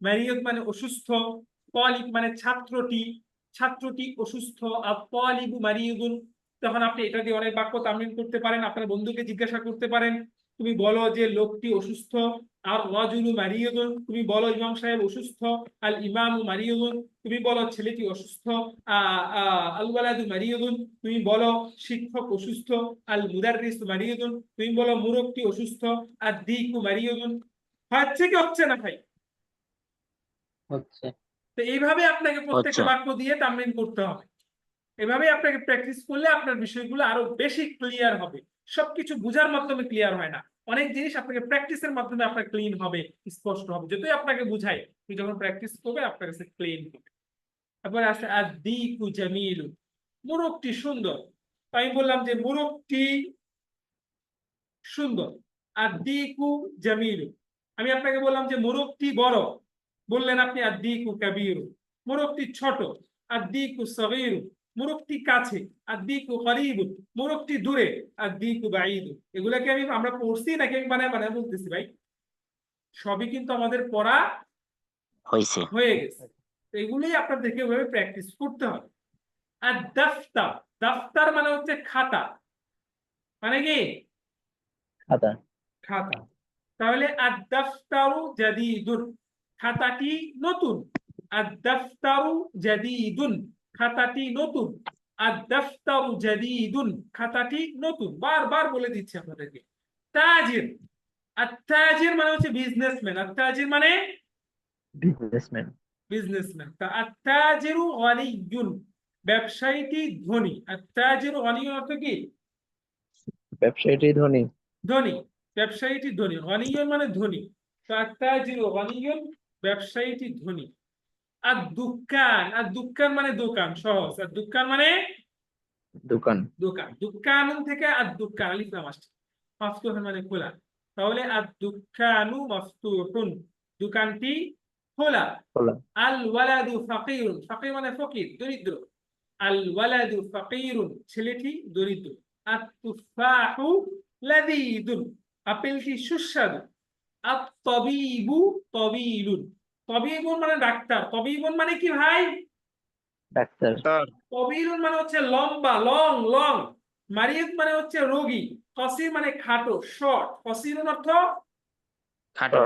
[SPEAKER 1] মারিয়ুদ মানে অসুস্থ, তালিব মানে ছাত্রটি, ছাত্রটি অসুস্থ, আত-তালিবু মারিয়ুদুন। তখন আপনি এটা দিয়ে অনেক বাক্য তামিল করতে পারেন, আপনার বন্ধুকে জিজ্ঞাসা করতে পারেন, তুমি বলো যে লোকটি অসুস্থ, আর রাজুলু মারিয়ুদুন, তুমি বলো ইমাম সাহেব অসুস্থ, আল ইমামু মারিয়ুদুন, তুমি বলো ছেলেটি অসুস্থ, আল ওয়ালাদু মারিয়ুদুন, তুমি বলো শিক্ষক অসুস্থ, আল মুদাররিসু মারিয়ুদুন, তুমি বলো মুরব্বি অসুস্থ, আর দিকু মারিয়ুদুন। হচ্ছে কি হচ্ছে না ভাই?
[SPEAKER 5] হচ্ছে।
[SPEAKER 1] তো এইভাবে আপনাকে প্রত্যেকটা
[SPEAKER 10] হচ্ছে।
[SPEAKER 1] বাক্য দিয়ে তামরিন করতে হবে। এভাবে আপনাকে প্র্যাকটিস করলে আপনার বিষয়গুলো আরো বেশি ক্লিয়ার হবে। সবকিছু বুঝার মাধ্যমে ক্লিয়ার হয় না, অনেক জিনিস আপনাকে প্র্যাকটিসের মাধ্যমে আপনার ক্লিন হবে, স্পষ্ট হবে। যতই আপনাকে বুঝাই, আপনি যখন প্র্যাকটিস করবে আপনার কাছে ক্লিন হবে। তারপরে আছে আদ-দীকু জামিলু, মোরগটি সুন্দর। তো আমি বললাম যে মোরগটি সুন্দর, আদ-দীকু জামিলু। আমি আপনাকে বললাম যে মোরগটি বড়, বললেন আপনি আদ-দীকু কাবীরু। মোরগটি ছোট, আদ-দীকু সগীরু। মোরগটি কাছে, আদ-দীকু করিবু। মোরগটি দূরে, আদ-দীকু বাঈদু। এগুলাকে আমরা পড়ছি নাকি আমি বানায় বানায় বলতেছি ভাই? সবই কিন্তু আমাদের পড়া
[SPEAKER 10] হয়েছে।
[SPEAKER 1] হয়ে গেছে। এগুলোই আপনাদেরকে ওইভাবে প্র্যাকটিস করতে হবে। আর দাফতার, দাফতার মানে হচ্ছে খাতা, মানে কি
[SPEAKER 5] খাতা।
[SPEAKER 1] খাতা। তাহলে আদ-দাফতারু জাদীদুন, খাতাটি নতুন। আদ-দাফতারু জাদীদুন, খাতাটি নতুন। আদ-দাফতারু জাদীদুন, খাতাটি নতুন। বারবার বলে দিচ্ছি আপনাদেরকে। তাজির, আত-তাজির মানে হচ্ছে বিজনেসম্যান, আত-তাজির মানে
[SPEAKER 5] বিজনেসম্যান।
[SPEAKER 1] বিজনেসম্যান। তা আত-তাজিরু গনিয়ুন, ব্যবসায়ীটি ধনী। আত-তাজিরু গনিয়ুন অর্থ কি?
[SPEAKER 5] ব্যবসায়ীটি ধনী।
[SPEAKER 1] ধনী, ব্যবসায়ীটি ধনী। গনিয়ুন মানে ধনী। তো আত-তাজিরু গনিয়ুন, ব্যবসায়ীটি ধনী। আর দোকান, আর দোকান মানে দোকান, সহজ। আর দোকান মানে
[SPEAKER 5] দোকান।
[SPEAKER 1] দোকান, দোকানুন থেকে আর দোকান আলিফ লাম আসছে, মাফতুহুন মানে খোলা। তাহলে আর দোকানু মাফতুহুন, দোকানটি খোলা।
[SPEAKER 5] খোলা।
[SPEAKER 1] আল ওয়ালাদু ফাকিরুন, ফাকির মানে ফকির, দরিদ্র। আল ওয়ালাদু ফাকিরুন, ছেলেটি দরিদ্র। আত-তুফাহু লাযীদুন, আপেলটি সুস্বাদু। আত-তাবীবু তাবীলুন, তাবীবুন মানে ডাক্তার। তাবীবুন মানে কি ভাই?
[SPEAKER 5] ডাক্তার।
[SPEAKER 1] তাবীলুন মানে হচ্ছে লম্বা, লং লং। মারিদ মানে হচ্ছে রোগী। কসির মানে খাটো, শর্ট। কসিরুন অর্থ
[SPEAKER 10] খাটো।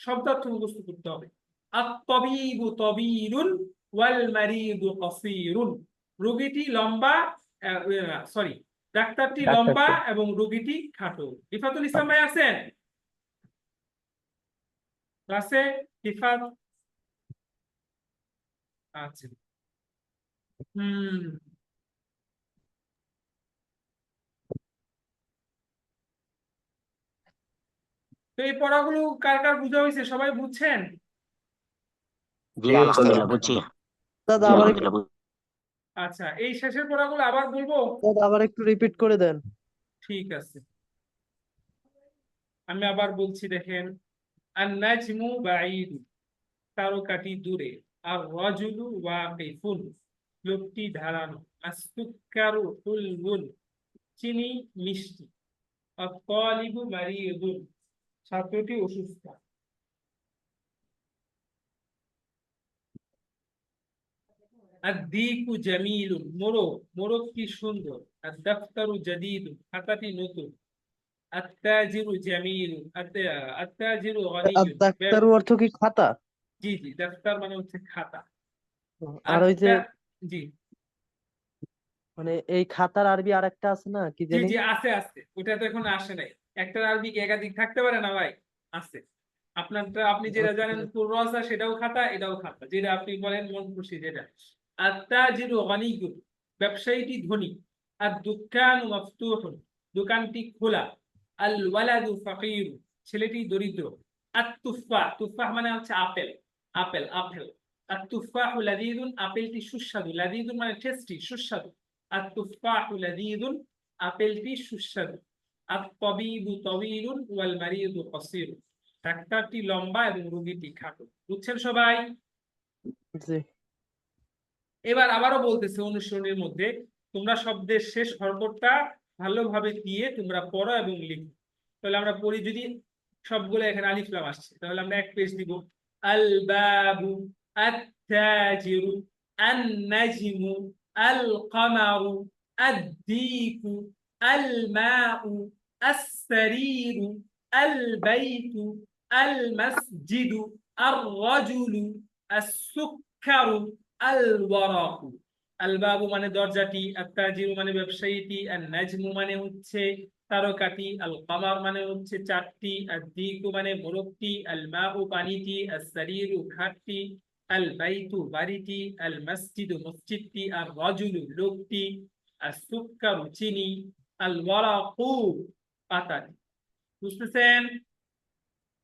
[SPEAKER 1] শব্দার্থ মুখস্থ করতে হবে। আত-তাবীবু তাবীলুন ওয়াল মারিদু কসিরুন, রোগীটি লম্বা, সরি ডাক্তারটি লম্বা এবং রোগীটি খাটো। রিফাতুল ইসলাম ভাই আছেন ক্লাসে? রিফাত আচ্ছা। তো এই পড়াগুলো কার কার বোঝা হয়েছে? সবাই বুঝছেন?
[SPEAKER 10] জি আলহামদুলিল্লাহ বুঝছি।
[SPEAKER 3] দাদা
[SPEAKER 10] জি
[SPEAKER 3] আবার
[SPEAKER 10] আলহামদুলিল্লাহ বুঝছি।
[SPEAKER 1] আচ্ছা, এই শেষের পড়াগুলো আবার বলবো?
[SPEAKER 3] দাদা আবার একটু রিপিট করে দেন।
[SPEAKER 1] ঠিক আছে, আমি আবার বলছি, দেখেন। আন-নাজমু বাঈদ, তারকাটি দূরে। আর-রাজুলু ওয়াকিফুন, লোকটি দাঁড়ানো। আস-সুক্কারু হুলবুন, চিনি মিষ্টি। আত-তালিবু মারিয়ুদুন, ছাত্রটি অসুস্থ। আদ-দীকু জামিলুন, মোরগ, মোরগটি সুন্দর। আদ-দাফতারু জাদীদুন, খাতাটি নতুন। আত্তাজিরু জামিলুন, আত্তাজিরু গনিয়ুন।
[SPEAKER 3] দাক্তারু অর্থ কি খাতা?
[SPEAKER 1] জি জি, দফতর মানে হচ্ছে খাতা।
[SPEAKER 3] আর ওই যে
[SPEAKER 1] জি
[SPEAKER 3] মানে এই খাতার আরবি আরেকটা আছে না কি
[SPEAKER 1] জি
[SPEAKER 3] জানি?
[SPEAKER 1] জি, আছে আছে, ওটা তো এখন আসে নাই। একটার আরবি কি একাধিক থাকতে পারে না ভাই? আছে। আপনারটা আপনি যেটা জানেন কুররাসা, সেটাও খাতা, এটাও খাতা, যেটা আপনি বলেন মন খুশি যেটা। আত্তাজিরু গনিয়ুন, ব্যবসায়ীটি ধনী। আর দুকানু মাফতুহুন, দোকানটি খোলা। আল ওয়ালাদু ফাকির, ছেলেটি দরিদ্র। আত-তুফাহ, তুফাহ মানে হচ্ছে আপেল, আপেল আপেল। আত-তুফাহু লাযীযুন, আপেলটি সুস্বাদু। লাযীযুন মানে টেস্টি, সুস্বাদু। আত-তুফাহু লাযীযুন, আপেলটি সুস্বাদু। আত-তাবীবু তাওয়ীলুন ওয়াল মারিদু কসীর, ডাক্তারটি লম্বা এবং রোগীটি খাটো। বুঝছেন সবাই?
[SPEAKER 3] জি।
[SPEAKER 1] এবার আবারও বলতেছে অনুশীলনের মধ্যে, তোমরা শব্দের শেষ হরফটা ভালোভাবে দিয়ে তোমরা পড়ো এবং লিখো। তাহলে আমরা পড়ি, যদি সবগুলো এখানে আলিফ লাম আসছে তাহলে আমরা এক পেজ দিব। আল বাবু, আত-তাজিরু, আন-নাজমু, আল কামারু, আদ-দীকু, আল মাউ, আস-সারীরু, আল বাইতু, আল মাসজিদু, আর-রাজুলু, আস-সুক্কারু, আল ওয়ারাকু। আল বাবু মানে দরজাটি, আত-তাজিরু মানে ব্যবসায়ীটি, আন-নাজমু মানে হচ্ছে তারকাটি, আল কামার মানে হচ্ছে চাঁদটি, আদ-দীকু মানে মোরগটি, আল মাউ পানিটি, আস-সারীরু খাটটি, আল বাইতু বাড়িটি, আল মসজিদু মসজিদটি, আর রাজুলু লোকটি, আস-সুক্কারু চিনি, আল ওয়ারাকু পাতাটি। বুঝতেছেন?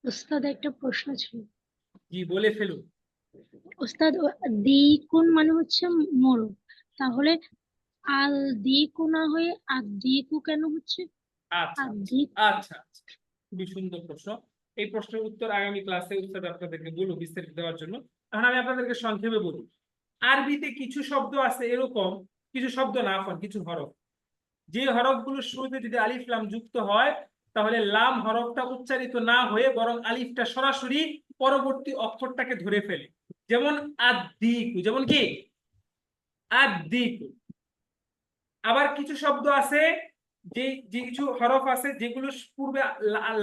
[SPEAKER 11] উস্তাদ একটা প্রশ্ন ছিল।
[SPEAKER 1] জি বলে ফেলুন।
[SPEAKER 11] উস্তাদ, দ্বিগুণ মানে হচ্ছে মোরগ, তাহলে আল দ্বিকু না হয়ে আদ্দিকু কেন হচ্ছে?
[SPEAKER 1] আচ্ছা
[SPEAKER 11] আদ্দিক
[SPEAKER 1] আচ্ছা আচ্ছা, খুবই সুন্দর প্রশ্ন। এই প্রশ্নের উত্তর আগামী ক্লাসে উস্তাদ আপনাদেরকে বলবো বিস্তারিত দেওয়ার জন্য। এখন আমি আপনাদেরকে সংক্ষেপে বলি। আরবিতে কিছু শব্দ আছে এরকম, কিছু শব্দ না, কিছু হরফ, যে হরফগুলোর শুরুতে যদি আলিফ লাম যুক্ত হয় তাহলে লাম হরফটা উচ্চারিত না হয়ে বরং আলিফটা সরাসরি পরবর্তী অক্ষরটাকে ধরে ফেলে। যেমন আদ-দীকু, যেমন কি আদ-দীকু। আবার কিছু শব্দ আছে, যে যে কিছু হরফ আছে যেগুলো পূর্বে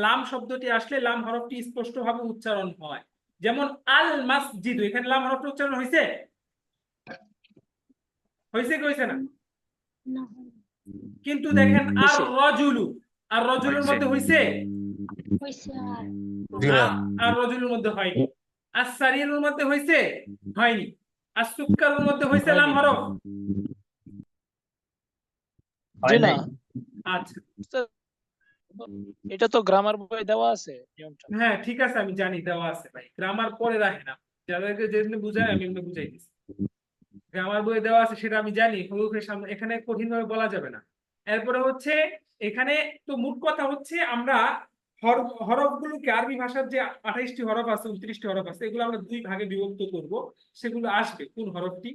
[SPEAKER 1] লাম শব্দটি আসলে লাম হরফটি স্পষ্টভাবে উচ্চারণ হয়। যেমন আল মাসজিদ, এখানে লাম হরফটা উচ্চারণ হয়েছে, হয়েছে কি হয়েছে না?
[SPEAKER 11] না,
[SPEAKER 1] কিন্তু দেখেন আর রজুলু, আর রজুলুর মধ্যে হয়েছে,
[SPEAKER 11] হয়েছে আর
[SPEAKER 1] আর রজুলুর মধ্যে হয়নি। আর সারিরুর মধ্যে হয়েছে, হয়নি। আর সুক্কারুর মধ্যে হয়েছে লাম হরফ।
[SPEAKER 2] জি না,
[SPEAKER 1] আচ্ছা
[SPEAKER 2] এটা তো গ্রামার বই দেওয়া আছে নিয়মটা।
[SPEAKER 1] হ্যাঁ ঠিক আছে, আমি জানি দেওয়া আছে ভাই, গ্রামার পরে রাখে না, যাদেরকে যেদিন বুঝায় আমি এমনি বুঝাই দিচ্ছি। গ্রামার বইয়ে দেওয়া আছে সেটা আমি জানি, হুরুফের সামনে এখানে কঠিন ভাবে বলা যাবে না। এরপরে হচ্ছে এখানে তো মোট কথা হচ্ছে আমরা হরফগুলোকে, আরবি ভাষার যে 28টি হরফ আছে, 29টি হরফ আছে, এগুলো আমরা দুই ভাগে বিভক্ত করব। সেগুলো আসবে কোন হরফটি।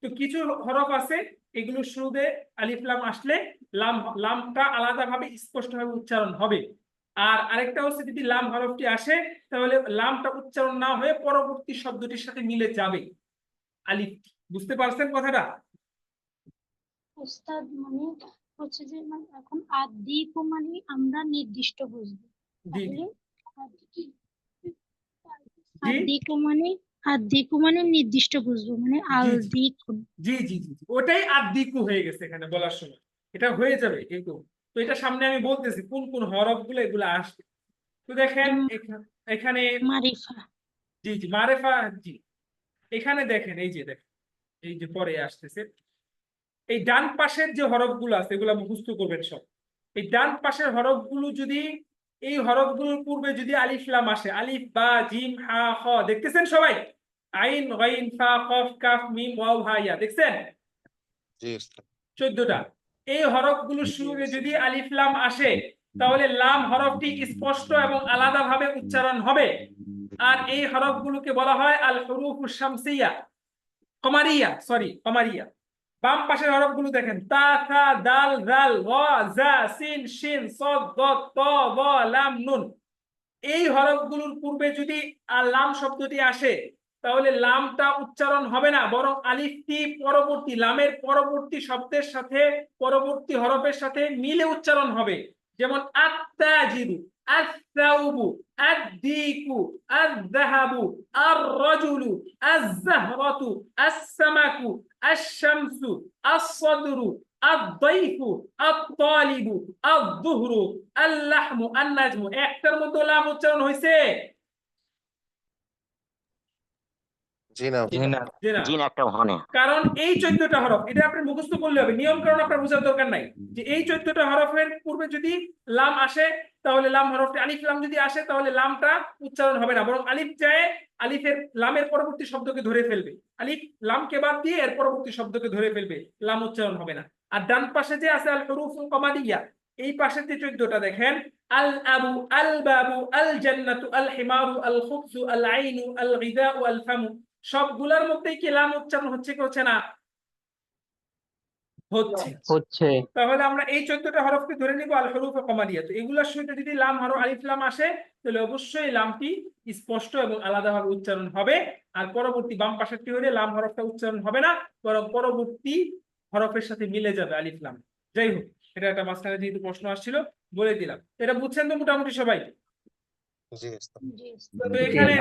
[SPEAKER 1] তো কিছু হরফ আছে এগুলো শুরুতে আলিফ লাম আসলে লামটা আলাদাভাবে স্পষ্টভাবে উচ্চারণ হবে। আর আরেকটা হচ্ছে যদি লাম হরফটি আসে তাহলে লামটা উচ্চারণ না হয়ে পরবর্তী শব্দটির সাথে মিলে যাবে আলিফটি। বুঝতে পারছেন কথাটা?
[SPEAKER 11] উস্তাদ মানে হচ্ছে যে মানে এখন আদ্দিকু মানে আমরা নির্দিষ্ট বুঝবো,
[SPEAKER 1] জি
[SPEAKER 11] তাহলে
[SPEAKER 1] জি
[SPEAKER 11] আদ্দিকু মানে নির্দিষ্ট বুঝবো, মানে আল দিকু।
[SPEAKER 1] জি জি জি, ওটাই আদ্দিকু হয়ে গেছে এখানে বলার সময়, এটা হয়ে যাবে কিন্তু। তো এটা সামনে আমি বলতেছি কোন কোন হরফগুলো এগুলো আসবে। তো দেখেন এখানে
[SPEAKER 11] মারিফা।
[SPEAKER 1] জি জি মারেফা, জি এখানে দেখেন, এই যে দেখেন, এই যে পরে আসতেছে, এই ডান পাশের যে হরফগুলো আছে এগুলো মুখস্থ করবেন সব। এই ডান পাশের হরফগুলো যদি, এই হরফগুলোর পূর্বে যদি আলিফ লাম আসে, আলিফ বা জিম হা খ, দেখতেছেন সবাই? আইন গাইন ফা কফ কাফ মিম ওয়াও হা ইয়া, দেখছেন?
[SPEAKER 12] জি
[SPEAKER 1] 14টা। এই হরফগুলোর শুরুতে যদি আলিফ লাম আসে তাহলে লাম হরফটি স্পষ্ট এবং আলাদাভাবে উচ্চারণ হবে। আর এই হরফগুলোকে বলা হয় আল হুরুফুশ শামসিয়া, কমারিয়া, সরি কমারিয়া। বাম পাশের হরফগুলো দেখেন, তা থা দাল জাল ওয়া জা সিন শিন সাদ দাদ তা ওয়া লাম নুন। এই হরফগুলোর পূর্বে যদি লাম শব্দটি আসে তাহলে লামটা উচ্চারণ হবে না, বরং আলিফটি পরবর্তী লামের পরবর্তী শব্দের সাথে, পরবর্তী হরফের সাথে মিলে উচ্চারণ হবে। যেমন আত-তাজিরু, আস-সাউবু, আদ-দীকু, আয-যাহাবু, আর-রাজুলু, আয-যাহরাতু, আস-সামাকু, আশ-শামসু, আস-সাদরু, আদ-দাইফু, আত-তালিবু, আদ-যুহরু, আল-লাহমু, আন-নাজমু। একটার মধ্যে লাম উচ্চারণ হয়েছে?
[SPEAKER 10] জি না।
[SPEAKER 1] জি না।
[SPEAKER 10] জি না, একটা হনে।
[SPEAKER 1] কারণ এই 14টা হরফ, এটা আপনি মুখস্থ করলে হবে, নিয়ম কারণ আপনার বোঝার দরকার নাই। যে এই 14টা হরফের পূর্বে যদি লাম আসে তাহলে লাম হরফটি, আলিফ লাম যদি আসে তাহলে লামটা উচ্চারণ হবে না, বরং আলিফ যায় আলিফের লামের পরবর্তী শব্দকে ধরে ফেলবে, আলিফ লামকে বাদ দিয়ে এর পরবর্তী শব্দকে ধরে ফেলবে, লাম উচ্চারণ হবে না। আর ডান পাশে যে আছে আল হুরুফুল কমারিয়া, এই পাশে যে 14টা দেখেন, আল আবু, আল বাবু, আল জান্নাতু, আল হিমারু, আল খুবসু, আল আইনু, আল গিযাউ, আল ফামু, সবগুলার মধ্যেই কি লাম উচ্চারণ হচ্ছে কি হচ্ছে না? হচ্ছে। তাহলে আমরা এই 14টা হরফকে ধরে নিব আল হুরুফে কমারিয়া। তো এগুলোর সহিত যদি লাম হরফ আলিফ লাম আসে তাহলে অবশ্যই লামটি স্পষ্ট এবং আলাদাভাবে উচ্চারণ হবে। আর পরবর্তী বাম পাশেরটি হলে লাম হরফটা উচ্চারণ হবে না, বরং পরবর্তী হরফের সাথে মিলে যাবে আলিফ লাম। যাই হোক, এটা একটা মাঝখানে যেহেতু প্রশ্ন আসছিল বলে দিলাম। এটা বুঝছেন তো মোটামুটি সবাই?
[SPEAKER 10] জি।
[SPEAKER 1] তো এখানে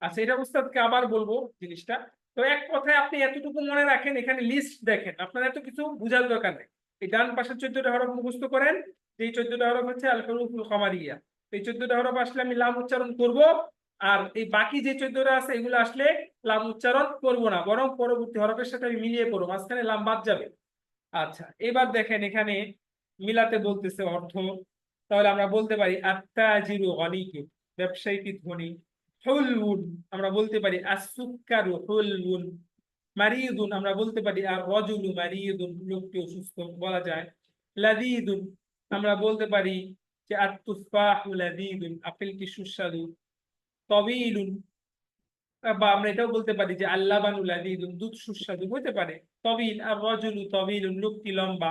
[SPEAKER 1] আচ্ছা, এটা উস্তাদকে আবার বলবো জিনিসটা। তো এক কথায় আপনি এতটুকু মনে রাখেন, এখানে লিস্ট দেখেন, আপনার এত কিছু বোঝার দরকার নেই। এই ডান পাশের 14টা হরফ মুখস্থ করেন, যে 14টা হরফ হচ্ছে আল হুরুফুল কমারিয়া। এই 14টা হরফ আসলে আমি লাম উচ্চারণ করব, আর এই বাকি যে 14টা আছে এগুলো আসলে লাম উচ্চারণ করব না, বরং পরবর্তী হরফের সাথে আমি মিলিয়ে পড়বো, মাঝখানে লাম বাদ যাবে। আচ্ছা, এবার দেখেন এখানে মিলাতে বলতেছে অর্থ। তাহলে আমরা বলতে পারি আত-তাজিরু গনিকুন, ব্যবসায়ীটি ধনী। হুলউন আমরা বলতে পারি আস-সুক্কারু হুলউন। মারিদুন আমরা বলতে পারি আর-রাজুলু মারিদুন, লোকটি অসুস্থ বলা যায়। লাযীদুন আমরা বলতে পারি যে আত-তুফাহু লাযীদুন, আপেলটি সুস্বাদু। তাওয়ীলুন বা আমরা এটাও বলতে পারি যে আল-লাবানু লাযীদুন, দুধ সুস্বাদু হতে পারে। তাওয়ীল আর-রাজুলু তাওয়ীলুন, লোকটি লম্বা,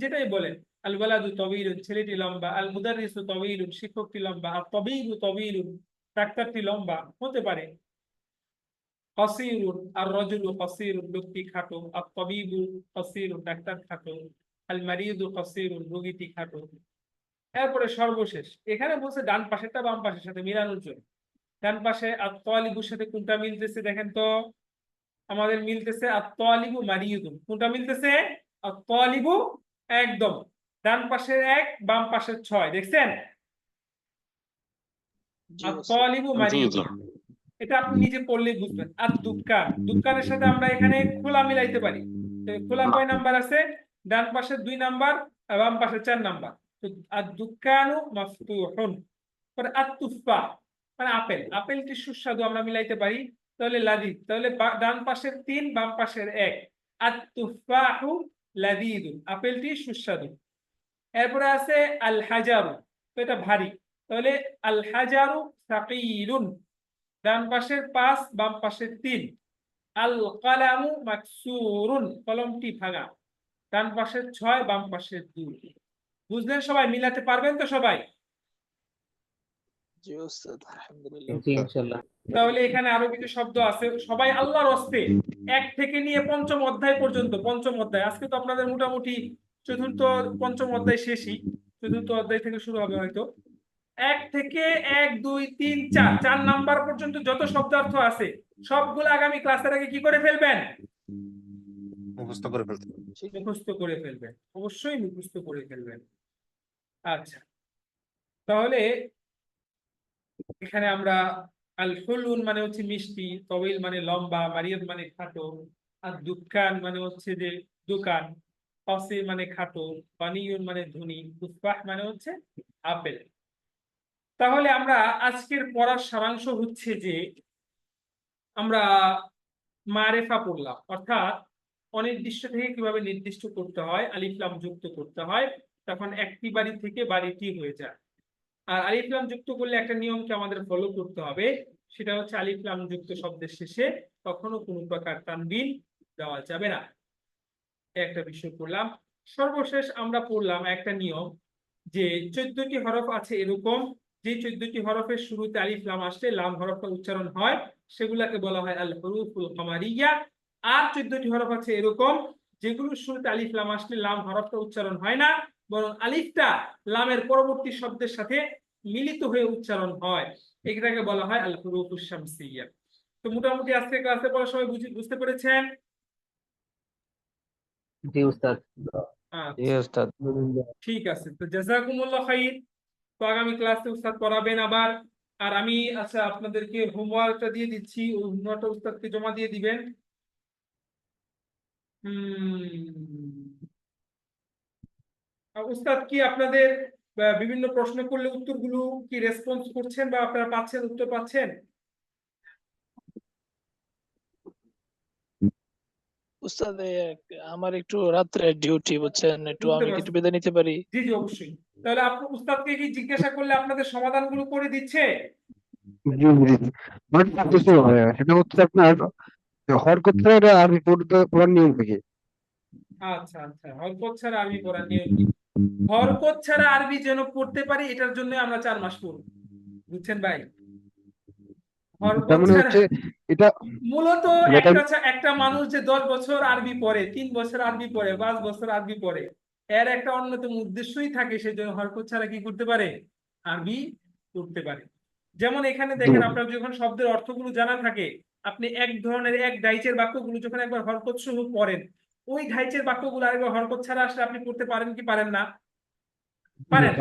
[SPEAKER 1] যেটাই বলেন। আল-ওয়ালাদু তাওয়ীলুন, ছেলেটি লম্বা। আল-মুদাররিসু তাওয়ীলুন, শিক্ষকটি লম্বা। আত-তাবীবু তাওয়ীলুন, ডাক্তারটি লম্বা হতে পারে। কাসীরুন আর-রাজুলু কাসীরুন, লোকটি খাটো। আত-তাবীবু কাসীরুন, ডাক্তার খাটো। আল-মারিদু কাসীরুন, রোগীটি খাটো। এরপরে সর্বশেষ এখানে বলছে ডান পাশেরটা বাম পাশের সাথে মিলানোর জন্য। ডান পাশে আত-তালিবুর সাথে কোনটা মিলতেছে দেখেন তো? আমাদের মিলতেছে আত-তালিবু মারিদুন। কোনটা মিলতেছে? আত-তালিবু, একদম ডান পাশের 1, বাম পাশের 6, দেখছেন? আত-তালিবু
[SPEAKER 10] জি।
[SPEAKER 1] মারিদুন, এটা আপনি নিজে পড়লেই বুঝবেন। আর দুক্কান, দুক্কানের সাথে আমরা এখানে খোলা মিলাইতে পারি। তো খোলা কয় নাম্বার আছে? ডান পাশে 2 নাম্বার আর বাম পাশে 4 নাম্বার। তো আর দুক্কানু মাফতুহুন। পরে আত-তুফাহ মানে আপেল, আপেলটি সুস্বাদু আমরা মিলাইতে পারি। তাহলে লাযীদ, তাহলে ডান পাশের 3, বাম পাশের 1। আত-তুফাহু লাযীদুন, আপেলটি সুস্বাদু। এরপরে আছে আল হাজারু, তো এটা ভারী, তাহলে আল হাজারু সাকীলুন, ডান পাশের 5, বাম পাশের 3। আল কালামু মাকসুরুন, কলমটি ভাঙা, ডান পাশের 6, বাম পাশের 2। বুঝলেন সবাই? মিলাতে পারবেন তো সবাই?
[SPEAKER 2] জি উস্তাদ, আলহামদুলিল্লাহ।
[SPEAKER 3] জি ইনশাআল্লাহ।
[SPEAKER 1] তাহলে এখানে আরো কিছু শব্দ আছে, সবাই আল্লাহর হস্তে 1 থেকে নিয়ে 5ম অধ্যায় পর্যন্ত। 5ম অধ্যায় আজকে তো আপনাদের মোটামুটি চতুর্থ 5ম অধ্যায় শেষই, চতুর্থ অধ্যায় থেকে শুরু হবে হয়তো। 1 থেকে 1, 2, 3, 4 নাম্বার পর্যন্ত যত শব্দার্থ আছে সবগুলো আগামী ক্লাসের আগে কি করে ফেলবেন?
[SPEAKER 10] মুখস্থ করে ফেলতে।
[SPEAKER 1] মুখস্থ করে ফেলবেন, অবশ্যই মুখস্থ করে ফেলবেন। আচ্ছা, তাহলে এখানে আমরা আল হুলুন মানে হচ্ছে মিষ্টি, তাওয়ীল মানে লম্বা, মারিয়াদ মানে খাটো, আর দুক্কান মানে হচ্ছে যে দোকান, কাসীর মানে খাটো, বানিয়ুন মানে ধনী, তুফাহ মানে হচ্ছে আপেল। তাহলে আমরা আজকের পড়ার সারাংশ হচ্ছে যে আমরা মারেফা পড়লাম, অর্থাৎ অনির্দিষ্ট থেকে কিভাবে নির্দিষ্ট করতে হয়, আলিফ লাম যুক্ত করতে হয়, তখন একটি বাড়ি থেকে বাড়িটি হয়ে যায়। আর আলিফ লাম যুক্ত করলে একটা নিয়মকে আমাদের ফলো করতে হবে, সেটা হচ্ছে আলিফ লাম যুক্ত শব্দের শেষে কখনো কোনো প্রকার তানবিন দেওয়া যাবে না। একটা বিষয় পড়লাম। সর্বশেষ আমরা পড়লাম একটা নিয়ম, যে 14টি হরফ আছে এরকম, যে 14টি হরফের শুরুতে আলিফ লাম আসলে লাম হরফটা উচ্চারণ হয়, সেগুলাকে বলা হয় আল হুরুফুল কমারিয়া। আর 14টি হরফ আছে এরকম, যেগুলোর শুরুতে আলিফ লাম আসলে লাম হরফটা উচ্চারণ হয় না, বরং আলিফটা লামের পরবর্তী শব্দের সাথে মিলিত হয়ে উচ্চারণ হয়, এটাকে বলা হয় আল হুরুফুশ শামসিয়্যা। তো মোটামুটি আজকে ক্লাসে পড়া সবাই বুঝতে পেরেছেন?
[SPEAKER 5] জি উস্তাদ।
[SPEAKER 1] আচ্ছা, ঠিক আছে। তো জাযাকুমুল্লাহ খাইর। তো আগামী ক্লাসে উস্তাদ পড়াবেন আবার। আর আমি আচ্ছা আপনাদেরকে হোমওয়ার্কটা দিয়ে দিচ্ছি, ওই হোমওয়ার্কটা উস্তাদকে জমা দিয়ে দিবেন। উস্তাদ কি আপনাদের বিভিন্ন প্রশ্ন করলে উত্তরগুলো কি রেসপন্স করছেন বা আপনারা পাচ্ছেন, উত্তর পাচ্ছেন?
[SPEAKER 2] উস্তাদ আমার একটু রাত্রে ডিউটি, বুঝছেন, একটু
[SPEAKER 1] বুঝতে
[SPEAKER 2] আমি কি
[SPEAKER 1] পারছি।
[SPEAKER 2] একটু বিদায় নিতে পারি?
[SPEAKER 1] জি জি অবশ্যই। তাহলে আপনি উস্তাদকে কি জিজ্ঞাসা করলে আপনাদের সমাধানগুলো করে দিচ্ছে?
[SPEAKER 6] সেটা হচ্ছে আপনার হরকত আরবি পড়ার নিয়ম থেকে।
[SPEAKER 1] আচ্ছা আচ্ছা, হরকত ছাড়া আরবি পড়ার নিয়ম কি? হরকত ছাড়া আরবি যেন পড়তে পারি এটার জন্য আমরা 4 মাস পড়ব, বুঝছেন ভাই? হরকত
[SPEAKER 6] তার মানে
[SPEAKER 1] ছাড়া
[SPEAKER 6] হচ্ছে এটা
[SPEAKER 1] মূলত
[SPEAKER 6] এটা
[SPEAKER 1] একটা মানুষ যে 10 বছর আরবি পড়ে, 3 বছর আরবি পড়ে, 5 বছর আরবি পড়ে, এর একটা অন্যতম উদ্দেশ্যই থাকে সেই জন্য হরকত ছাড়া কি করতে পারে? আরবি পড়তে পারে। যেমন এখানে দেখেন, আপনার যখন শব্দের অর্থগুলো জানা থাকে, আপনি এক ধরনের এক ডাইচের বাক্যগুলো যখন একবার হরকত সহ পড়েন, ওই ধাইচের বাক্যগুলো আরেকবার হরকত ছাড়া আসলে আপনি পড়তে পারেন কি পারেন না? পারেন,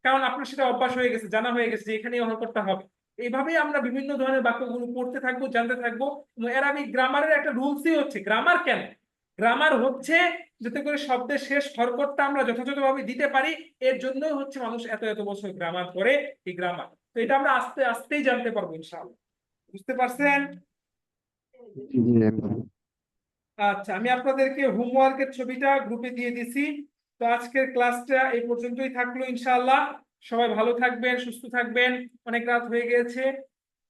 [SPEAKER 1] কারণ আপনার সেটা অভ্যাস হয়ে গেছে, জানা হয়ে গেছে যে এখানে এই হরকতটা হবে। এইভাবেই আমরা বিভিন্ন ধরনের বাক্যগুলো পড়তে থাকবো, জানতে থাকবো। অ্যারাবিক গ্রামারের একটা রুলসই হচ্ছে, গ্রামার কেন? গ্রামার হচ্ছে যাতে করে শব্দের শেষ হরকতটা আমরা যথাযথভাবে দিতে পারি, এর জন্যই হচ্ছে মানুষ এত এত বছর গ্রামার পড়ে, এই গ্রামার। তো এটা আমরা আস্তে আস্তেই জানতে পারবো ইনশাআল্লাহ। বুঝতে পারছেন? আচ্ছা, আমি আপনাদেরকে হোমওয়ার্কের ছবিটা গ্রুপে দিয়ে দিছি। তো আজকের ক্লাসটা এই পর্যন্তই থাকলো ইনশাআল্লাহ। সবাই ভালো থাকবেন, সুস্থ থাকবেন। অনেক রাত হয়ে গেছে।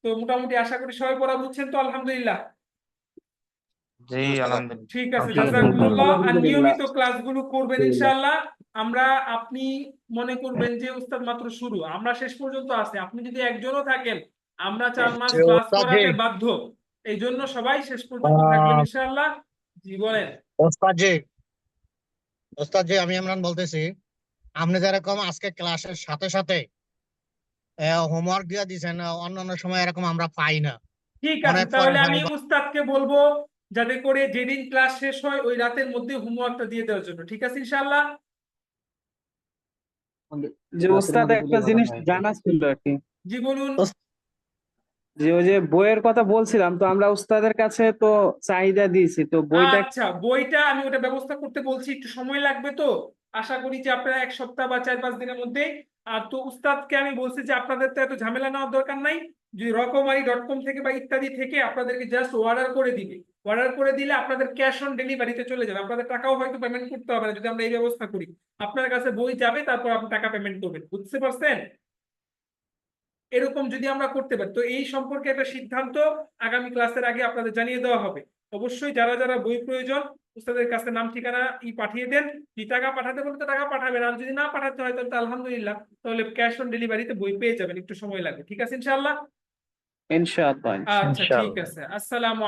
[SPEAKER 1] তো মোটামুটি আশা করি সবাই পড়া বুঝছেন তো? আলহামদুলিল্লাহ।
[SPEAKER 10] জি আলহামদুলিল্লাহ।
[SPEAKER 1] ঠিক আছে, জাযাকুমুল্লাহ। আর নিয়মিত ক্লাসগুলো করবেন ইনশাআল্লাহ। আপনি মনে করবেন যে উস্তাদ মাত্র শুরু, আমরা শেষ পর্যন্ত আছি। আপনি যদি একজনও থাকেন, আমরা 4 মাস
[SPEAKER 6] যে
[SPEAKER 1] ক্লাস
[SPEAKER 6] ওস্তাদ
[SPEAKER 1] করাতে বাধ্য। এই জন্য সবাই শেষ পর্যন্ত থাকবেন ইনশাআল্লাহ। জি বলেন।
[SPEAKER 6] ওস্তাদ জি আমি ইমরান বলতেছি, আপনি যেরকম আজকে ক্লাসের সাথে সাথে হোমওয়ার্ক দিয়ে দিয়েছেন, অন্যান্য সময় এরকম আমরা পাই না।
[SPEAKER 1] ঠিক আছে,
[SPEAKER 6] অনেক
[SPEAKER 1] তাহলে
[SPEAKER 6] পরে
[SPEAKER 1] আমি
[SPEAKER 6] পরে
[SPEAKER 1] উস্তাদকে বলবো যাতে করে যেদিন ক্লাস শেষ হয় ওই রাতের মধ্যে হোমওয়ার্কটা দিয়ে দেওয়ার জন্য। ঠিক আছে ইনশাআল্লাহ।
[SPEAKER 5] যে উস্তাদ একটা জিনিস জানা ছিল আর কি,
[SPEAKER 1] জি বলুন।
[SPEAKER 5] যে ওই যে বইয়ের কথা বলছিলাম, তো আমরা উস্তাদের কাছে তো চাহিদা দিয়েছি, তো বইটা
[SPEAKER 1] আচ্ছা, বইটা আমি ওটা ব্যবস্থা করতে বলছি, একটু সময় লাগবে। তো আশা করি যে আপনারা 1 সপ্তাহ বা 4-5 দিনের মধ্যে। আর তো উস্তাদকে আমি বলছি যে আপনাদের তো এত ঝামেলা নেওয়ার দরকার নাই, যে রকমারি.com থেকে বা ইত্যাদি থেকে আপনাদেরকে জাস্ট অর্ডার করে দিবে। অর্ডার করে দিলে আপনাদের ক্যাশ অন ডেলিভারিতে চলে যাবে, আপনাদের টাকাও হয়তো পেমেন্ট করতে হবে না যদি আমরা এই ব্যবস্থা করি। আপনার কাছে বই যাবে, তারপর আপনি টাকা পেমেন্ট করবেন। বুঝতে পারছেন? এরকম যদি আমরা করতে পারি, তো এই সম্পর্কে একটা সিদ্ধান্ত আগামী ক্লাসের আগে আপনাদের জানিয়ে দেওয়া হবে। অবশ্যই যারা যারা বই প্রয়োজন উস্তাদের কাছে নাম ঠিকানা পাঠিয়ে দেন। যদি টাকা পাঠাতে বলে তো টাকা পাঠাবেন, আর যদি না পাঠাতে হয় তাহলে তো আলহামদুলিল্লাহ, তাহলে ক্যাশ অন ডেলিভারিতে বই পেয়ে যাবেন। একটু সময় লাগবে। ঠিক আছে ইনশাআল্লাহ।
[SPEAKER 5] ইনশাআল্লাহ।
[SPEAKER 1] আচ্ছা ঠিক আছে। আসসালামু